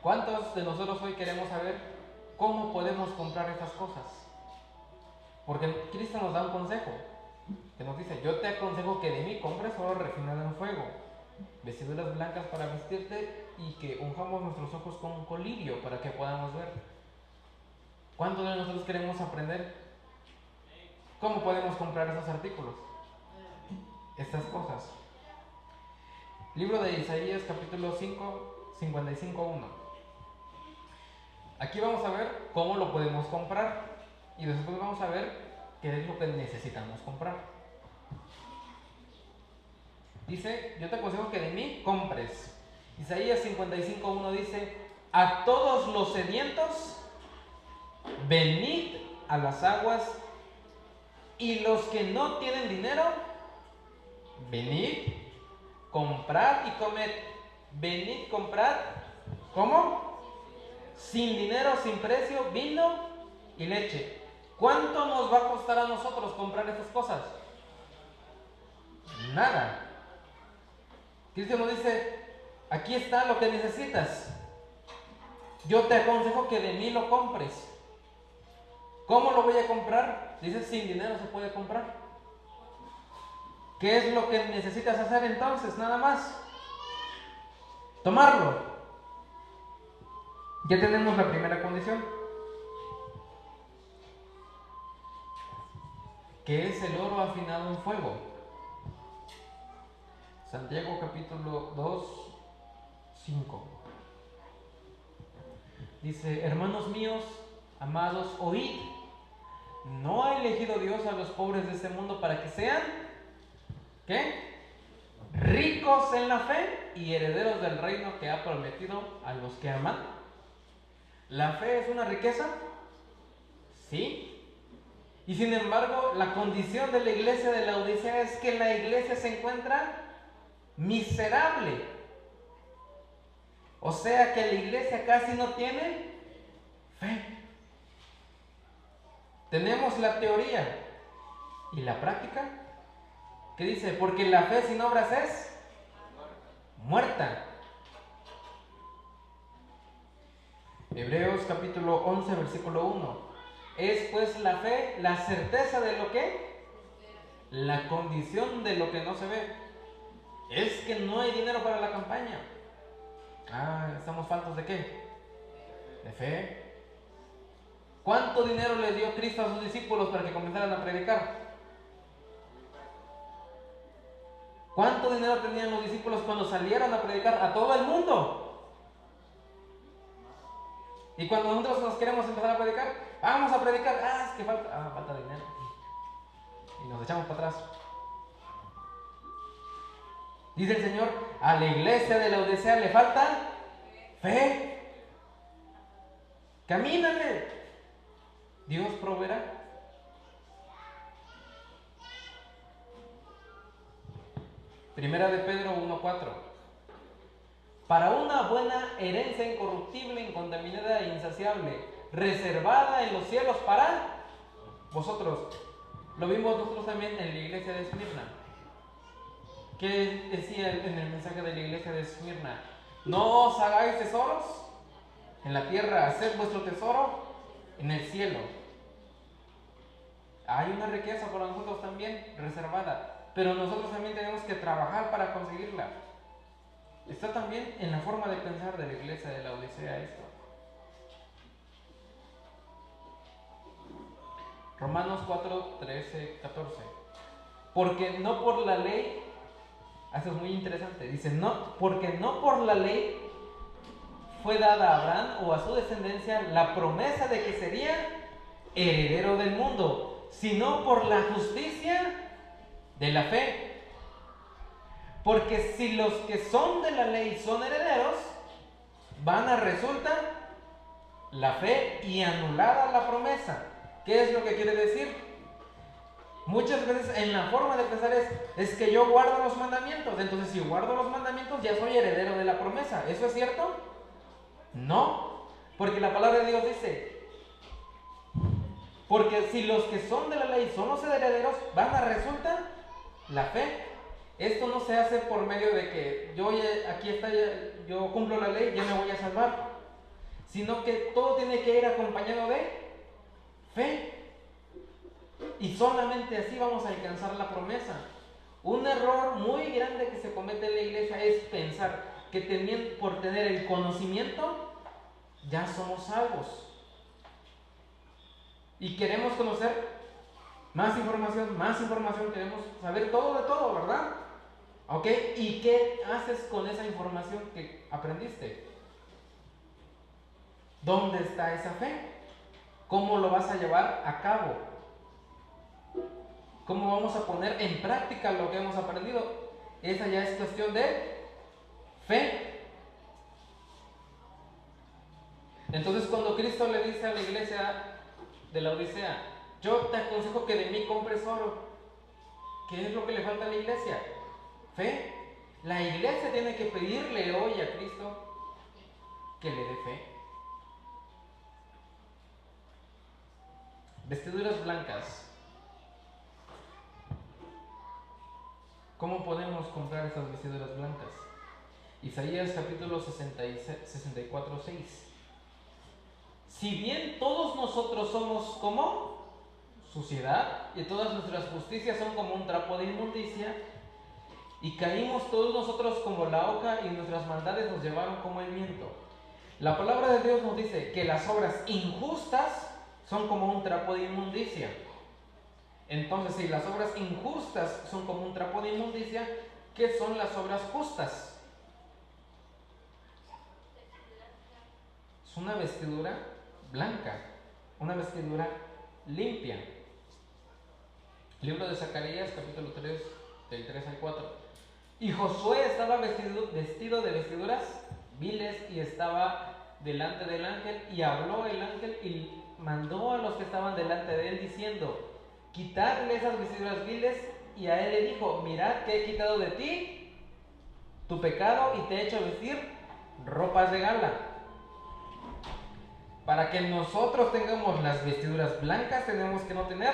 ¿Cuántos de nosotros hoy queremos saber cómo podemos comprar estas cosas? Porque Cristo nos da un consejo, que nos dice, yo te aconsejo que de mí compres oro refinado en fuego, vestiduras blancas para vestirte y que unjamos nuestros ojos con colirio para que podamos ver. ¿Cuántos de nosotros queremos aprender cómo podemos comprar esos artículos? Estas cosas. Libro de Isaías, capítulo 5, 55:1. Aquí vamos a ver cómo lo podemos comprar y después vamos a ver qué es lo que necesitamos comprar. Dice, yo te aconsejo que de mí compres. Isaías 55:1 dice, a todos los sedientos, venid a las aguas, y los que no tienen dinero, venid, comprad y comed. Venid, comprad, ¿cómo? Sin dinero, sin precio, vino y leche. ¿Cuánto nos va a costar a nosotros comprar estas cosas? Nada. Cristo nos dice, aquí está lo que necesitas. Yo te aconsejo que de mí lo compres. ¿Cómo lo voy a comprar? Dice, sin dinero se puede comprar. ¿Qué es lo que necesitas hacer entonces? Nada más. Tomarlo. Ya tenemos la primera condición, que es el oro afinado en fuego. Santiago capítulo 2, 5. Dice, hermanos míos, amados, oíd. ¿No ha elegido Dios a los pobres de este mundo para que sean, ¿qué? Ricos en la fe y herederos del reino que ha prometido a los que aman? ¿La fe es una riqueza? Sí. Y sin embargo, la condición de la iglesia de la Odisea es que la iglesia se encuentra miserable. O sea que la iglesia casi no tiene fe. Tenemos la teoría y la práctica, que dice, porque la fe sin obras es muerta. Hebreos capítulo 11, versículo 1. Es pues la fe la certeza de lo que, la condición de lo que no se ve. Es que no hay dinero para la campaña. ¿Estamos faltos de qué? De fe. ¿Cuánto dinero le dio Cristo a sus discípulos para que comenzaran a predicar? ¿Cuánto dinero tenían los discípulos cuando salieron a predicar a todo el mundo? Y cuando nosotros nos queremos empezar a predicar, vamos a predicar, es que falta dinero. Y nos echamos para atrás. Dice el Señor, a la iglesia de la Odisea le falta fe. Camínale. Dios proveerá. Primera de Pedro 1:4. Para una buena herencia incorruptible, incontaminada e insaciable, reservada en los cielos para vosotros. Lo vimos nosotros también en la iglesia de Esmirna. ¿Qué decía en el mensaje de la iglesia de Esmirna? No os hagáis tesoros en la tierra, haced vuestro tesoro en el cielo. Hay una riqueza para nosotros también reservada, pero nosotros también tenemos que trabajar para conseguirla. Está también en la forma de pensar de la iglesia de la Odisea esto. Romanos 4, 13, 14. Porque no por la ley, esto es muy interesante, dice, porque no por la ley fue dada a Abraham o a su descendencia la promesa de que sería heredero del mundo, sino por la justicia de la fe. Porque si los que son de la ley son herederos, vana resulta la fe y anulada la promesa. ¿Qué es lo que quiere decir? Muchas veces en la forma de pensar es que yo guardo los mandamientos, entonces si guardo los mandamientos ya soy heredero de la promesa. ¿Eso es cierto? No, porque la palabra de Dios dice, porque si los que son de la ley son los herederos, vana resulta la fe. Esto no se hace por medio de que yo cumplo la ley, ya me voy a salvar, sino que todo tiene que ir acompañado de fe. Y solamente así vamos a alcanzar la promesa. Un error muy grande que se comete en la iglesia es pensar que por tener el conocimiento ya somos salvos. Y queremos conocer más información, queremos saber todo de todo, ¿verdad? ¿Ok? ¿Y qué haces con esa información que aprendiste? ¿Dónde está esa fe? ¿Cómo lo vas a llevar a cabo? ¿Cómo vamos a poner en práctica lo que hemos aprendido? Esa ya es cuestión de fe. Entonces, cuando Cristo le dice a la iglesia de la Odisea, yo te aconsejo que de mí compres oro, ¿qué es lo que le falta a la iglesia? Fe. La iglesia tiene que pedirle hoy a Cristo que le dé fe. Vestiduras blancas. ¿Cómo podemos comprar esas vestiduras blancas? Isaías capítulo 64, 6. Si bien todos nosotros somos como suciedad y todas nuestras justicias son como un trapo de inmundicia, y caímos todos nosotros como la oca y nuestras maldades nos llevaron como el viento. La palabra de Dios nos dice que las obras injustas son como un trapo de inmundicia. Entonces, si las obras injustas son como un trapo de inmundicia, ¿qué son las obras justas? Es una vestidura blanca, una vestidura limpia. Libro de Zacarías, capítulo 3, del 3 al 4. Y Josué estaba vestido de vestiduras viles y estaba delante del ángel, y habló el ángel y mandó a los que estaban delante de él diciendo: quitadle esas vestiduras viles. Y a él le dijo: mirad que he quitado de ti tu pecado y te he hecho vestir ropas de gala. Para que nosotros tengamos las vestiduras blancas tenemos que no tener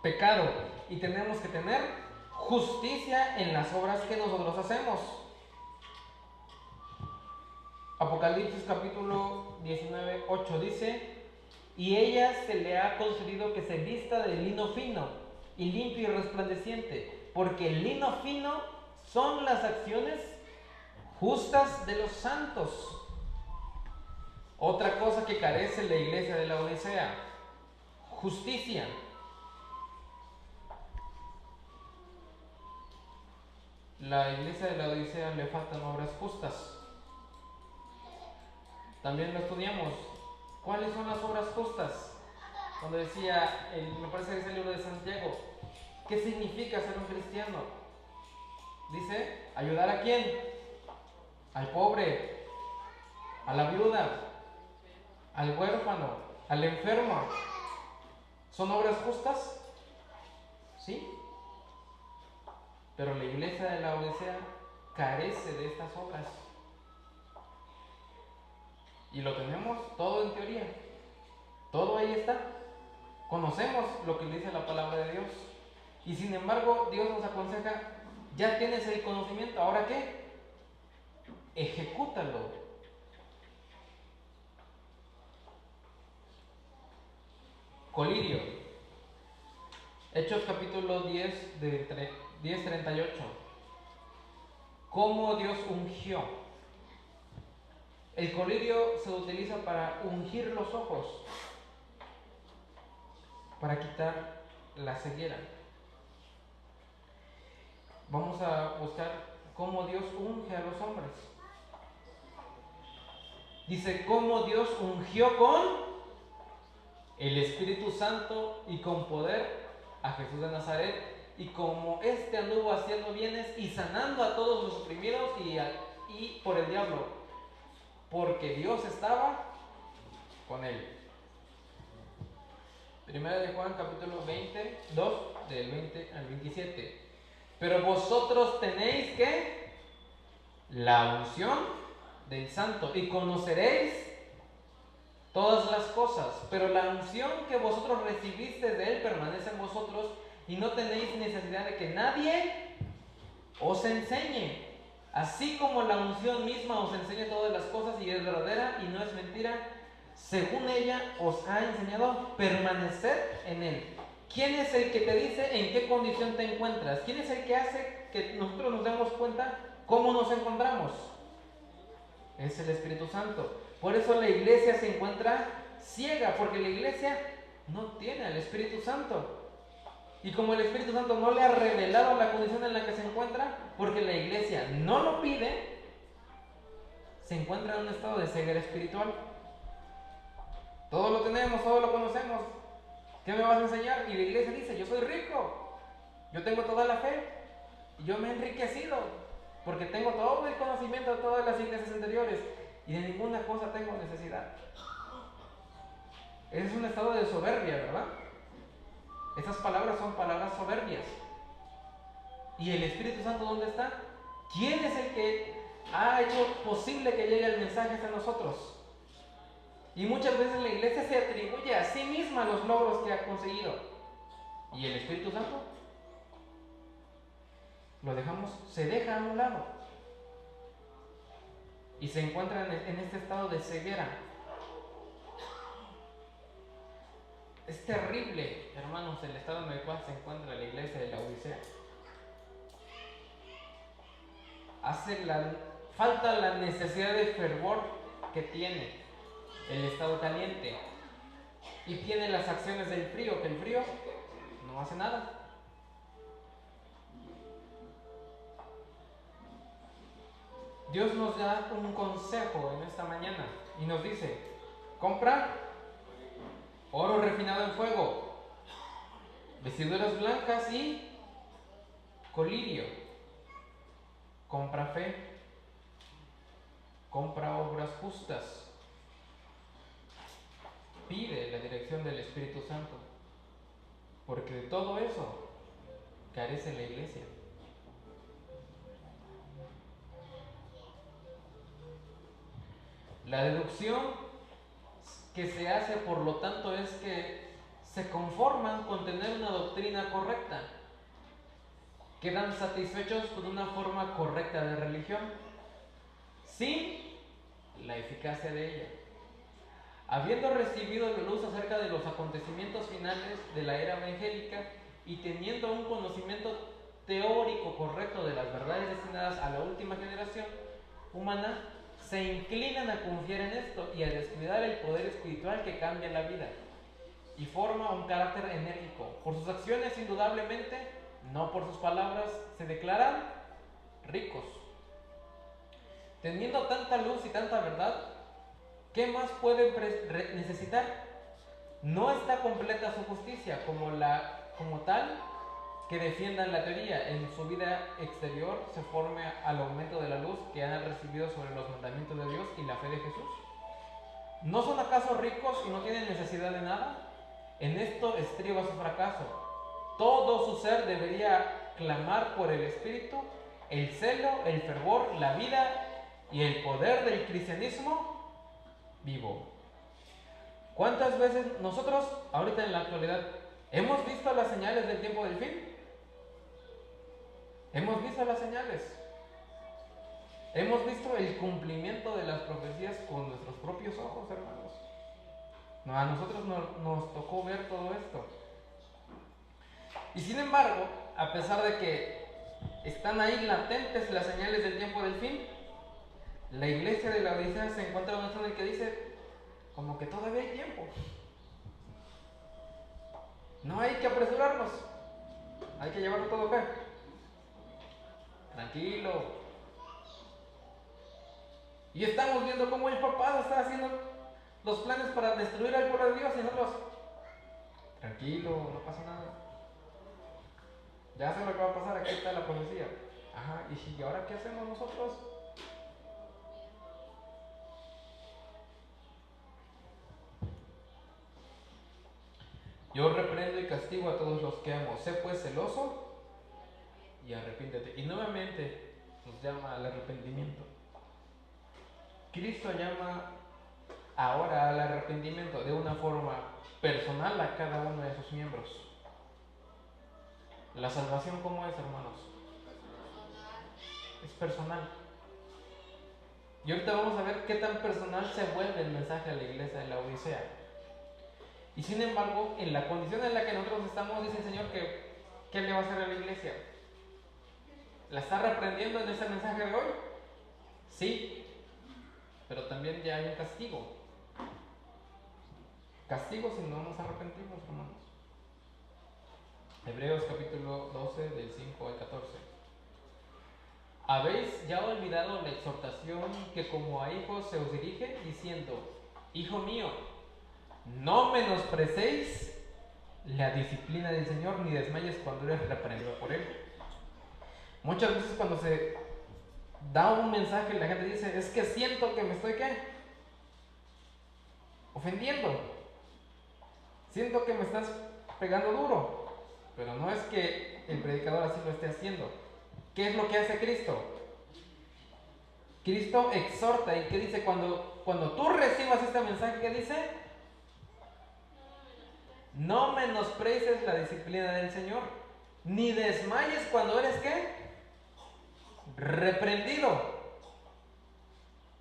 pecado y tenemos que tener justicia en las obras que nosotros hacemos. Apocalipsis capítulo 19, 8 dice: y ella se le ha concedido que se vista de lino fino y limpio y resplandeciente, porque el lino fino son las acciones justas de los santos. Otra cosa que carece la iglesia de la Odisea: justicia. La iglesia de la Odisea le faltan obras justas. También lo estudiamos. ¿Cuáles son las obras justas? Cuando decía, me parece que es el libro de Santiago, ¿qué significa ser un cristiano? Dice, ¿ayudar a quién? Al pobre, a la viuda, al huérfano, al enfermo. ¿Son obras justas? Sí. Pero la iglesia de la Odisea carece de estas obras. Y lo tenemos todo en teoría. Todo ahí está. Conocemos lo que dice la palabra de Dios. Y sin embargo, Dios nos aconseja: ya tienes el conocimiento, ¿ahora qué? Ejecútalo. Colirio. Hechos capítulo 10, de 10:38. ¿Cómo Dios ungió? El colirio se utiliza para ungir los ojos, para quitar la ceguera. Vamos a buscar cómo Dios unge a los hombres. Dice, cómo Dios ungió con el Espíritu Santo y con poder a Jesús de Nazaret, y como éste anduvo haciendo bienes y sanando a todos los oprimidos y por el diablo, porque Dios estaba con él. Primera de Juan capítulo 22, del 20 al 27. Pero vosotros tenéis que la unción del Santo y conoceréis todas las cosas, pero la unción que vosotros recibisteis de él permanece en vosotros, y no tenéis necesidad de que nadie os enseñe. Así como la unción misma os enseña todas las cosas y es verdadera y no es mentira, según ella os ha enseñado, permaneced en él. ¿Quién es el que te dice en qué condición te encuentras? ¿Quién es el que hace que nosotros nos demos cuenta cómo nos encontramos? Es el Espíritu Santo. Por eso la iglesia se encuentra ciega, porque la iglesia no tiene al Espíritu Santo. Y como el Espíritu Santo no le ha revelado la condición en la que se encuentra, porque la iglesia no lo pide, se encuentra en un estado de ceguera espiritual. Todo lo tenemos, todo lo conocemos. ¿Qué me vas a enseñar? Y la iglesia dice, yo soy rico, yo tengo toda la fe, y yo me he enriquecido, porque tengo todo el conocimiento de todas las iglesias anteriores, y de ninguna cosa tengo necesidad. Ese es un estado de soberbia, ¿verdad? Esas palabras son palabras soberbias. ¿Y el Espíritu Santo dónde está? ¿Quién es el que ha hecho posible que llegue el mensaje hasta nosotros? Y muchas veces la iglesia se atribuye a sí misma los logros que ha conseguido. ¿Y el Espíritu Santo? Se deja a un lado. Y se encuentra en este estado de ceguera. Es terrible, hermanos, el estado en el cual se encuentra la iglesia de la Odisea. Falta la necesidad de fervor que tiene el estado caliente. Y tiene las acciones del frío, que el frío no hace nada. Dios nos da un consejo en esta mañana y nos dice: compra oro refinado en fuego, vestiduras blancas y colirio. Compra fe, compra obras justas. Pide la dirección del Espíritu Santo, porque de todo eso carece la iglesia. La deducción que se hace, por lo tanto, es que se conforman con tener una doctrina correcta, quedan satisfechos con una forma correcta de religión, sin la eficacia de ella. Habiendo recibido la luz acerca de los acontecimientos finales de la era evangélica y teniendo un conocimiento teórico correcto de las verdades destinadas a la última generación humana, se inclinan a confiar en esto y a descuidar el poder espiritual que cambia la vida y forma un carácter enérgico. Por sus acciones, indudablemente, no por sus palabras, se declaran ricos. Teniendo tanta luz y tanta verdad, ¿qué más pueden necesitar? No está completa su justicia como tal que defiendan la teoría. En su vida exterior se forme al aumento de la luz que han recibido sobre los mandamientos de Dios y la fe de Jesús. ¿No son acaso ricos y no tienen necesidad de nada? En esto estriba su fracaso. Todo su ser debería clamar por el Espíritu, el celo, el fervor, la vida y el poder del cristianismo vivo. ¿Cuántas veces nosotros, ahorita en la actualidad, hemos visto las señales del tiempo del fin? Hemos visto las señales. Hemos visto el cumplimiento de las profecías con nuestros propios ojos, hermanos. No, a nosotros nos tocó ver todo esto. Y sin embargo, a pesar de que están ahí latentes las señales del tiempo del fin, la iglesia de la Odisea se encuentra en un estado en el que dice, como que todavía hay tiempo. No hay que apresurarnos. Hay que llevarlo todo acá. Tranquilo. Y estamos viendo cómo el papado está haciendo los planes para destruir al pueblo de Dios y nosotros, tranquilo, no pasa nada. Ya sé lo que va a pasar, aquí está la profecía. Ajá, ¿y ahora qué hacemos nosotros? Yo reprendo y castigo a todos los que amo. Sé pues celoso y arrepiéntete. Y nuevamente nos llama al arrepentimiento. Cristo llama ahora al arrepentimiento de una forma personal a cada uno de sus miembros. La salvación, ¿cómo es, hermanos? Es personal. Y ahorita vamos a ver qué tan personal se vuelve el mensaje a la iglesia de la Odisea. Y sin embargo, en la condición en la que nosotros estamos, dice el Señor que ¿qué le va a hacer a la iglesia? ¿La está reprendiendo en ese mensaje de hoy? Sí, pero también ya hay un castigo. Castigo si no nos arrepentimos, hermanos. Hebreos capítulo 12 del 5 al 14. ¿Habéis ya olvidado la exhortación que como a hijos se os dirige, diciendo, Hijo mío, no menosprecéis la disciplina del Señor, ni desmayes cuando eres reprendido por Él? Muchas veces cuando se da un mensaje, la gente dice, es que siento que me estoy, ¿qué? Ofendiendo. Siento que me estás pegando duro. Pero no es que el predicador así lo esté haciendo. ¿Qué es lo que hace Cristo? Cristo exhorta. ¿Y qué dice? Cuando cuando tú recibas este mensaje que dice, no menosprecies la disciplina del Señor, ni desmayes cuando eres ¿qué? Reprendido.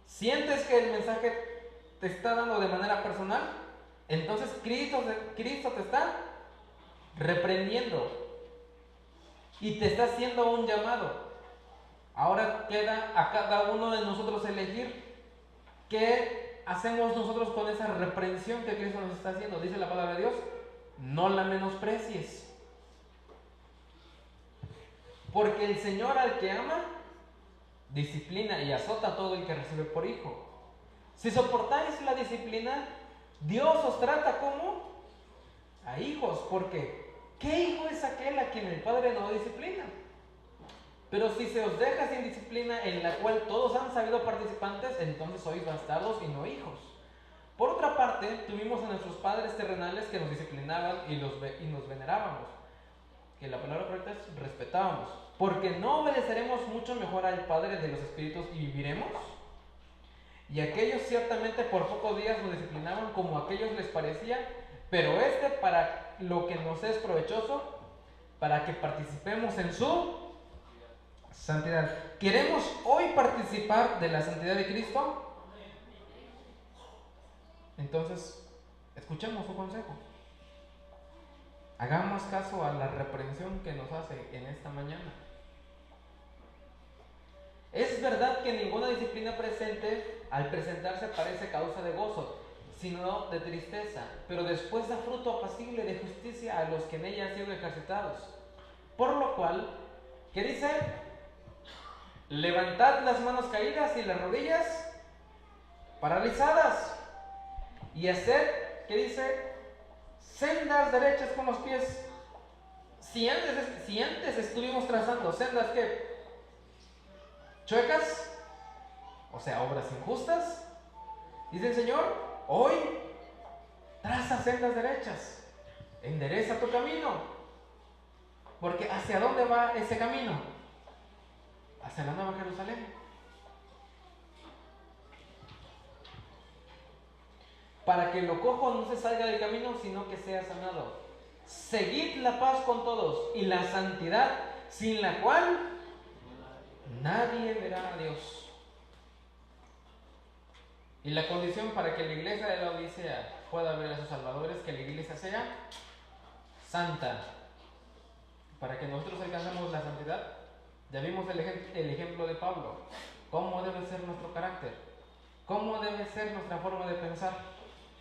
¿Sientes que el mensaje te está dando de manera personal? Entonces Cristo te está reprendiendo y te está haciendo un llamado. Ahora queda a cada uno de nosotros elegir qué hacemos nosotros con esa reprensión que Cristo nos está haciendo. Dice la palabra de Dios, no la menosprecies. Porque el Señor al que ama, disciplina y azota a todo el que recibe por hijo. Si soportáis la disciplina, Dios os trata como a hijos. Porque ¿qué hijo es aquel a quien el Padre no disciplina? Pero si se os deja sin disciplina, en la cual todos han sabido participantes, entonces sois bastardos y no hijos. Por otra parte, tuvimos a nuestros padres terrenales que nos disciplinaban y nos venerábamos, que la palabra correcta es respetábamos, porque no obedeceremos mucho mejor al Padre de los Espíritus y viviremos. Y aquellos ciertamente por pocos días nos disciplinaban como a aquellos les parecía, pero para lo que nos es provechoso, para que participemos en su santidad. ¿Queremos hoy participar de la santidad de Cristo? Entonces, escuchemos su consejo. Hagamos caso a la reprensión que nos hace en esta mañana. Es verdad que ninguna disciplina presente al presentarse parece causa de gozo, sino de tristeza, pero después da fruto apacible de justicia a los que en ella han sido ejercitados. Por lo cual, ¿qué dice? Levantad las manos caídas y las rodillas paralizadas, y haced, ¿qué dice? Sendas derechas con los pies. Si antes estuvimos trazando sendas que chuecas, o sea, obras injustas, dice el Señor, hoy traza sendas derechas, endereza tu camino, porque ¿hacia dónde va ese camino? Hacia la Nueva Jerusalén. Para que lo cojo no se salga del camino, sino que sea sanado. Seguid la paz con todos y la santidad, sin la cual nadie verá a Dios. Y la condición para que la iglesia de la Odisea pueda ver a sus salvadores, que la iglesia sea santa. Para que nosotros alcancemos la santidad, ya vimos el ejemplo de Pablo. ¿Cómo debe ser nuestro carácter? ¿Cómo debe ser nuestra forma de pensar?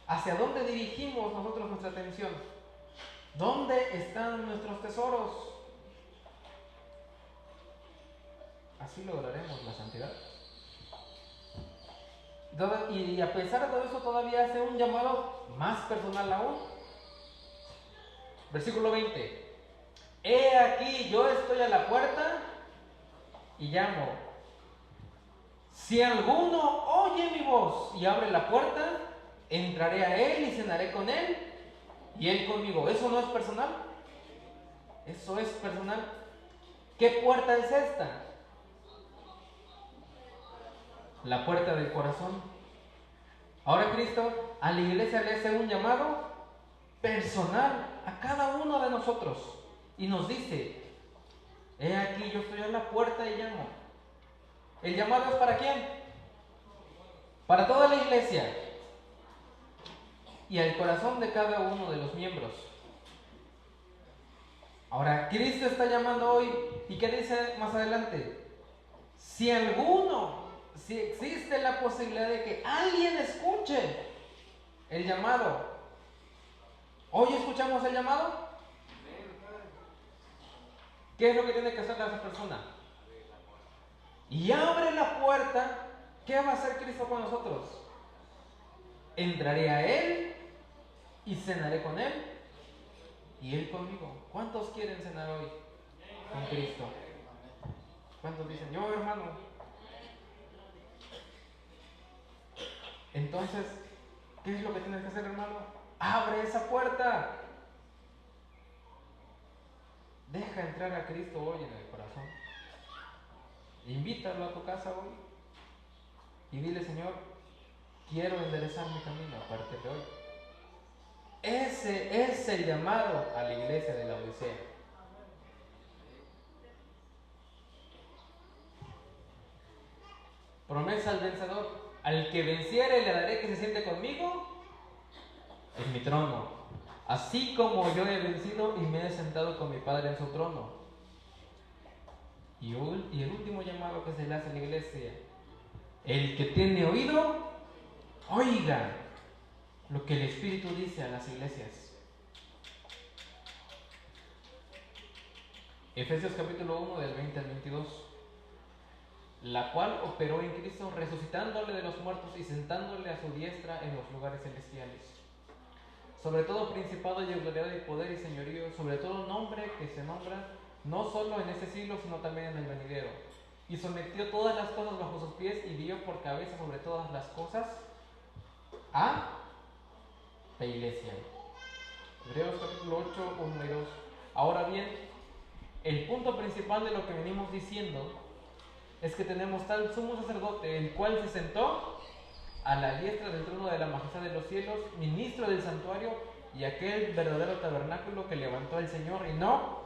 ¿Hacia dónde dirigimos nosotros nuestra atención? ¿Dónde están nuestros tesoros? Así lograremos la santidad. Y a pesar de todo eso, todavía hace un llamado más personal aún. Versículo 20. He aquí, yo estoy a la puerta y llamo. Si alguno oye mi voz y abre la puerta, entraré a él y cenaré con él y él conmigo. ¿Eso no es personal? Eso es personal. ¿Qué puerta es esta? La puerta del corazón. Ahora Cristo a la iglesia le hace un llamado personal a cada uno de nosotros y nos dice, he aquí yo estoy a la puerta y llamo. ¿El llamado es para quién? Para toda la iglesia y al corazón de cada uno de los miembros. Ahora, Cristo está llamando hoy, ¿y qué dice más adelante? Si existe la posibilidad de que alguien escuche el llamado, ¿hoy escuchamos el llamado? ¿Qué es lo que tiene que hacer esa persona? Y abre la puerta. ¿Qué va a hacer Cristo con nosotros? Entraré a Él y cenaré con Él y Él conmigo. ¿Cuántos quieren cenar hoy con Cristo? ¿Cuántos dicen, yo hermano? Entonces, ¿qué es lo que tienes que hacer, hermano? Abre esa puerta. Deja entrar a Cristo hoy en el corazón. Invítalo a tu casa hoy y dile, Señor, quiero enderezar mi camino a partir de hoy. Ese es el llamado a la iglesia de la Odisea. Promesa al vencedor: al que venciere le daré que se siente conmigo en mi trono, así como yo he vencido y me he sentado con mi Padre en su trono. Y el último llamado que se le hace a la iglesia: el que tiene oído, oiga lo que el Espíritu dice a las iglesias. Efesios capítulo 1 del 20 al 22. La cual operó en Cristo, resucitándole de los muertos y sentándole a su diestra en los lugares celestiales. Sobre todo principado y autoridad y poder y señorío, sobre todo nombre que se nombra, no solo en este siglo, sino también en el venidero. Y sometió todas las cosas bajo sus pies y dio por cabeza sobre todas las cosas a la iglesia. Hebreos capítulo 8, 1 y 2. Ahora bien, el punto principal de lo que venimos diciendo es que tenemos tal sumo sacerdote, el cual se sentó a la diestra del trono de la majestad de los cielos, ministro del santuario y aquel verdadero tabernáculo que levantó el Señor y no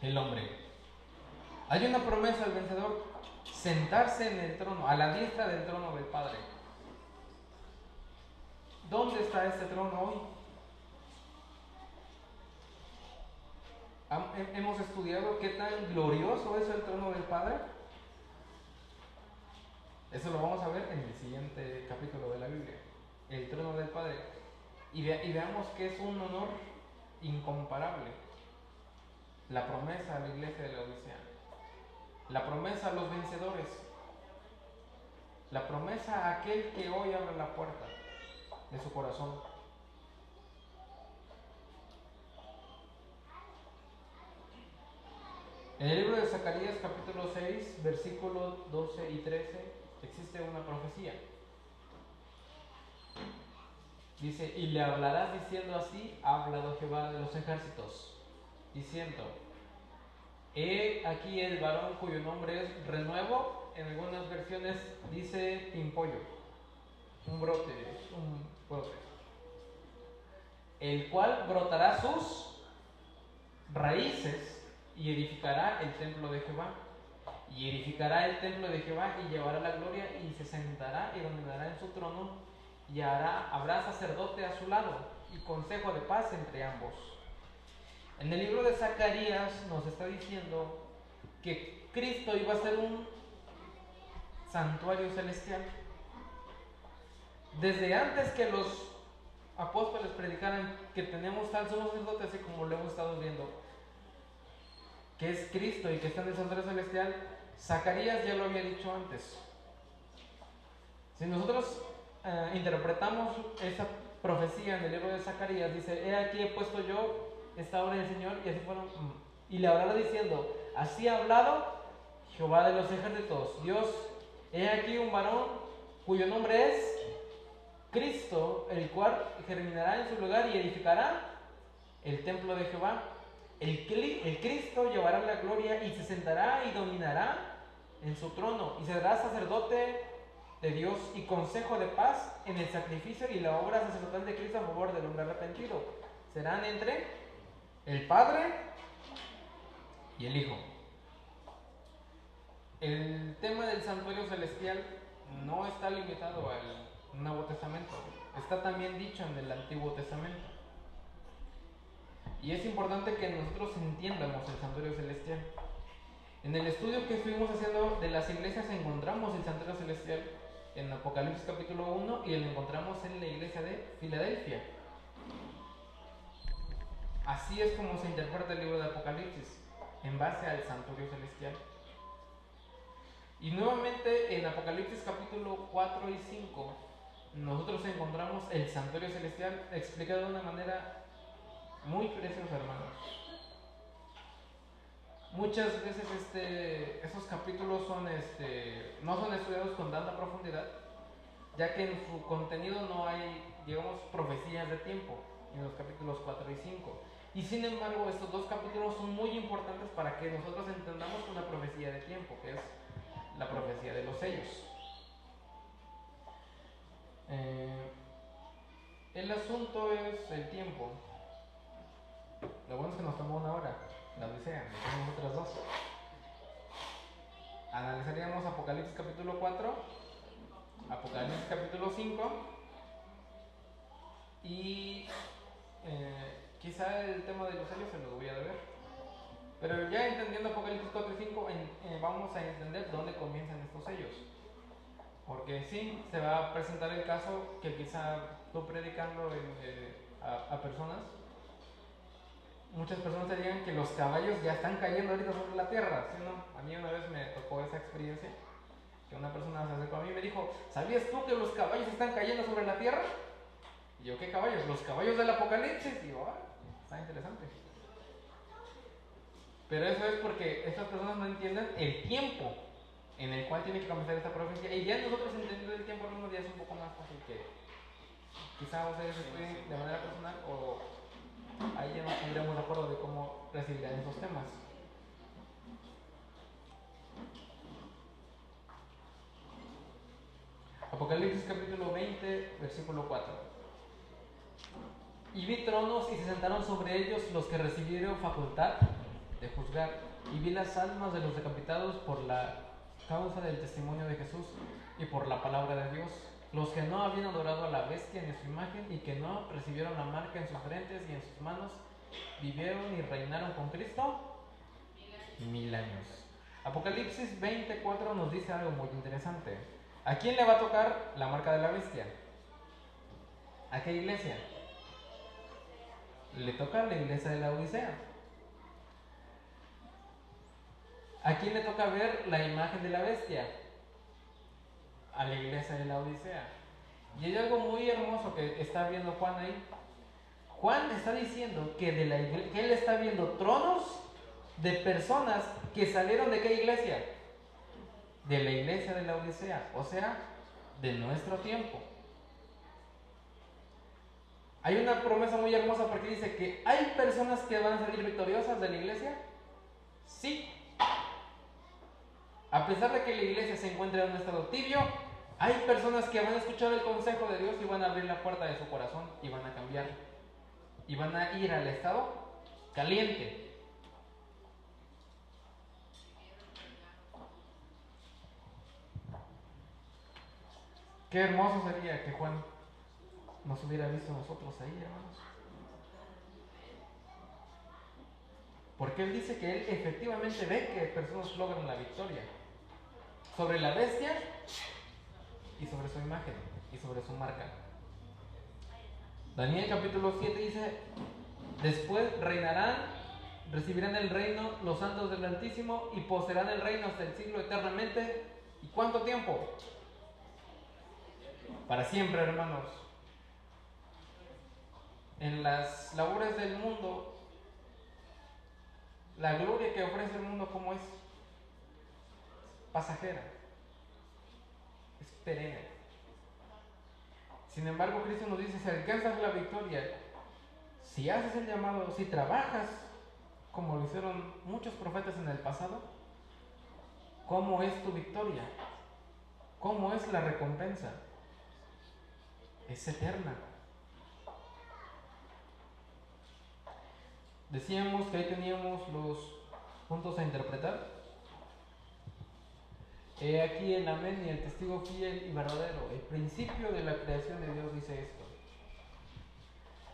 el hombre. Hay una promesa al vencedor: sentarse en el trono, a la diestra del trono del Padre. ¿Dónde está este trono hoy? Hemos estudiado qué tan glorioso es el trono del Padre. Eso lo vamos a ver en el siguiente capítulo de la Biblia, el trono del Padre. Y veamos que es un honor incomparable. La promesa a la iglesia de la Odisea, la promesa a los vencedores, la promesa a aquel que hoy abre la puerta de su corazón. En el libro de Zacarías capítulo 6, versículos 12 y 13, existe una profecía. Dice: y le hablarás diciendo así, ha hablado Jehová de los ejércitos, diciendo: he aquí el varón cuyo nombre es renuevo. En algunas versiones dice pimpollo, un brote, el cual brotará sus raíces y edificará el templo de Jehová. Y edificará el templo de Jehová y llevará la gloria y se sentará y dominará en su trono y habrá sacerdote a su lado y consejo de paz entre ambos. En el libro de Zacarías nos está diciendo que Cristo iba a ser un santuario celestial. Desde antes que los apóstoles predicaran que tenemos tal sumo sacerdote, así como lo hemos estado viendo, que es Cristo y que está en el santuario celestial, Zacarías ya lo había dicho antes. Si nosotros interpretamos esa profecía en el libro de Zacarías, dice: he aquí he puesto yo esta obra del Señor, y así fueron, y le hablará diciendo: así ha hablado Jehová de los ejércitos, Dios, he aquí un varón cuyo nombre es Cristo, el cual germinará en su lugar y edificará el templo de Jehová. El Cristo llevará la gloria y se sentará y dominará en su trono y será sacerdote de Dios y consejo de paz en el sacrificio y la obra sacerdotal de Cristo a favor del hombre arrepentido. Serán entre el Padre y el Hijo. El tema del santuario celestial no está limitado al Nuevo Testamento, está también dicho en el Antiguo Testamento. Y es importante que nosotros entiendamos el santuario celestial. En el estudio que estuvimos haciendo de las iglesias encontramos el santuario celestial en Apocalipsis capítulo 1 y lo encontramos en la iglesia de Filadelfia. Así es como se interpreta el libro de Apocalipsis, en base al santuario celestial. Y nuevamente en Apocalipsis capítulo 4 y 5 nosotros encontramos el santuario celestial explicado de una manera muy preciosa, hermanos. Muchas veces esos capítulos no son estudiados con tanta profundidad, ya que en su contenido no hay, digamos, profecías de tiempo en los capítulos 4 y 5. Y sin embargo, estos dos capítulos son muy importantes para que nosotros entendamos una profecía de tiempo, que es la profecía de los sellos. Eh, el asunto es el tiempo. Lo bueno es que nos tomó una hora, la Odisea, nos tenemos otras dos. Analizaríamos Apocalipsis capítulo 4, Apocalipsis capítulo 5 y quizá el tema de los sellos se los voy a deber. Pero ya entendiendo Apocalipsis 4 y 5 vamos a entender dónde comienzan estos sellos. Porque sí, se va a presentar el caso que quizá tú predicando a personas, muchas personas dirían que los caballos ya están cayendo ahorita sobre la tierra, ¿sí o no? A mí una vez me tocó esa experiencia, que una persona se acercó a mí y me dijo, ¿sabías tú que los caballos están cayendo sobre la tierra? Y yo, ¿qué caballos? Los caballos del Apocalipsis. Y yo, está interesante. Pero eso es porque estas personas no entienden el tiempo en el cual tiene que comenzar esta profecía. Y ya nosotros entendiendo el tiempo algunos días es un poco más fácil que quizá ustedes estudien de manera personal o ahí ya nos pondremos de acuerdo de cómo recibirán esos temas. Apocalipsis capítulo 20, versículo 4. Y vi tronos y se sentaron sobre ellos los que recibieron facultad de juzgar. Y vi las almas de los decapitados por la causa del testimonio de Jesús y por la palabra de Dios. Los que no habían adorado a la bestia ni a su imagen y que no recibieron la marca en sus frentes y en sus manos, vivieron y reinaron con Cristo 1000 años. Apocalipsis 24 nos dice algo muy interesante. ¿A quién le va a tocar la marca de la bestia? ¿A qué iglesia? Le toca a la iglesia de la Odisea. ¿A quién le toca ver la imagen de la bestia? A la iglesia de la Odisea. Y hay algo muy hermoso que está viendo Juan ahí. Juan está diciendo que que él está viendo tronos de personas que salieron de qué iglesia? De la iglesia de la Odisea, o sea, de nuestro tiempo. Hay una promesa muy hermosa porque dice que hay personas que van a salir victoriosas de la iglesia. Sí. A pesar de que la iglesia se encuentra en un estado tibio, hay personas que van a escuchar el consejo de Dios y van a abrir la puerta de su corazón y van a cambiar. Y van a ir al estado caliente. Qué hermoso sería que Juan nos hubiera visto nosotros ahí, hermanos. Porque él dice que él efectivamente ve que personas logran la victoria sobre la bestia y sobre su imagen y sobre su marca. Daniel capítulo 7 dice: después reinarán, recibirán el reino los santos del Altísimo y poseerán el reino hasta el siglo eternamente. ¿Y cuánto tiempo? Para siempre, hermanos. En las labores del mundo, la gloria que ofrece el mundo, ¿cómo es? Pasajera, es perenne. Sin embargo, Cristo nos dice: si alcanzas la victoria, si haces el llamado, si trabajas como lo hicieron muchos profetas en el pasado, ¿cómo es tu victoria? ¿Cómo es la recompensa? Es eterna. Decíamos que ahí teníamos los puntos a interpretar. He aquí el amén y el testigo fiel y verdadero. El principio de la creación de Dios dice esto.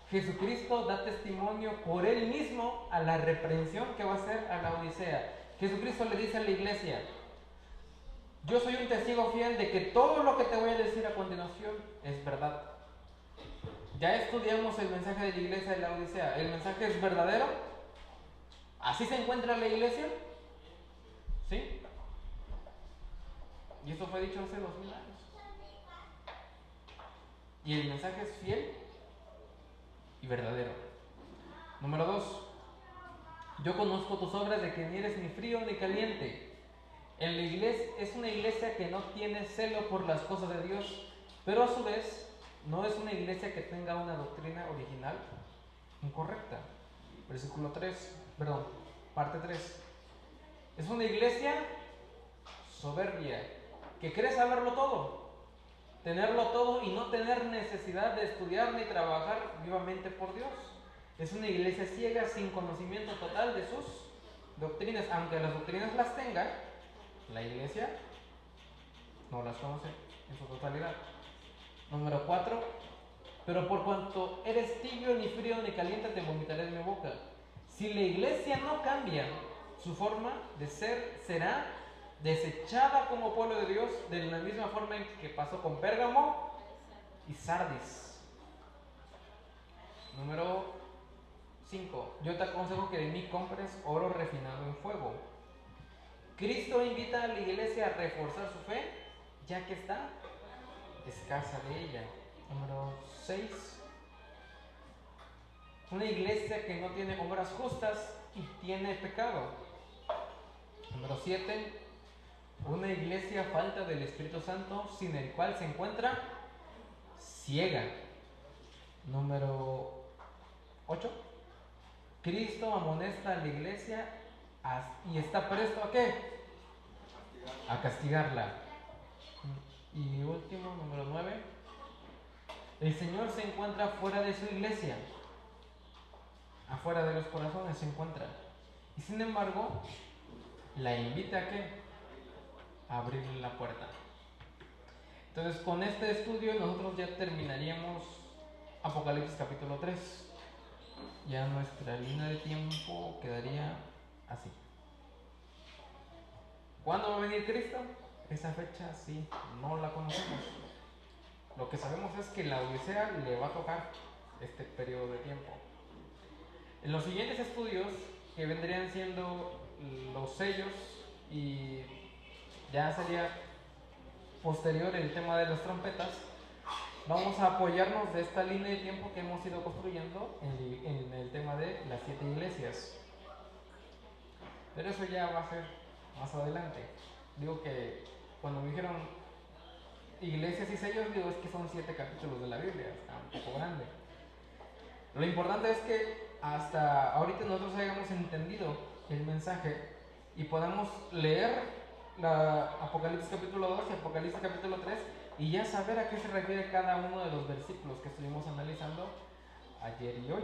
Jesucristo da testimonio por él mismo a la reprensión que va a hacer a la Odisea. Jesucristo le dice a la iglesia: yo soy un testigo fiel de que todo lo que te voy a decir a continuación es verdad. Ya estudiamos el mensaje de la iglesia de la Odisea. ¿El mensaje es verdadero? ¿Así se encuentra la iglesia? ¿Sí? Y esto fue dicho hace 2000 años. Y el mensaje es fiel y verdadero. Número 2. Yo conozco tus obras de que ni eres ni frío ni caliente. En la iglesia es una iglesia que no tiene celo por las cosas de Dios, pero a su vez no es una iglesia que tenga una doctrina original incorrecta. Versículo 3, perdón, parte 3. Es una iglesia soberbia que cree saberlo todo. tenerlo todo y no tener necesidad de estudiar ni trabajar vivamente por Dios. Es una iglesia ciega sin conocimiento total de sus doctrinas. Aunque las doctrinas las tenga, la iglesia no las conoce en su totalidad. Número 4. Pero por cuanto eres tibio, ni frío, ni caliente, te vomitaré de mi boca. Si la iglesia no cambia su forma de ser, será desechada como pueblo de Dios, de la misma forma en que pasó con Pérgamo y Sardis. Número 5. Yo te aconsejo que de mí compres oro refinado en fuego. Cristo invita a la iglesia a reforzar su fe, ya que está escasa de ella. Número 6. Una iglesia que no tiene obras justas y tiene pecado. Número 7. Una iglesia falta del Espíritu Santo, sin el cual se encuentra ciega. Número 8. Cristo amonesta a la iglesia y está presto ¿a qué? A castigarla. Y último, número 9. El Señor se encuentra fuera de su iglesia. Afuera de los corazones se encuentra. Y sin embargo, la invita ¿a qué? A abrirle la puerta. Entonces, con este estudio nosotros ya terminaríamos Apocalipsis capítulo 3. Ya nuestra línea de tiempo quedaría así. ¿Cuándo va a venir Cristo? Esa fecha sí, no la conocemos. Lo que sabemos es que la Odisea le va a tocar este periodo de tiempo. En los siguientes estudios, que vendrían siendo los sellos, y ya sería posterior el tema de las trompetas, vamos a apoyarnos de esta línea de tiempo que hemos ido construyendo en el tema de las 7 iglesias. Pero eso ya va a ser más adelante. Digo que cuando me dijeron iglesias y sellos, digo es que son 7 capítulos de la Biblia, está un poco grande. Lo importante es que hasta ahorita nosotros hayamos entendido el mensaje y podamos leer Apocalipsis capítulo 2 y Apocalipsis capítulo 3 y ya saber a qué se refiere cada uno de los versículos que estuvimos analizando ayer y hoy.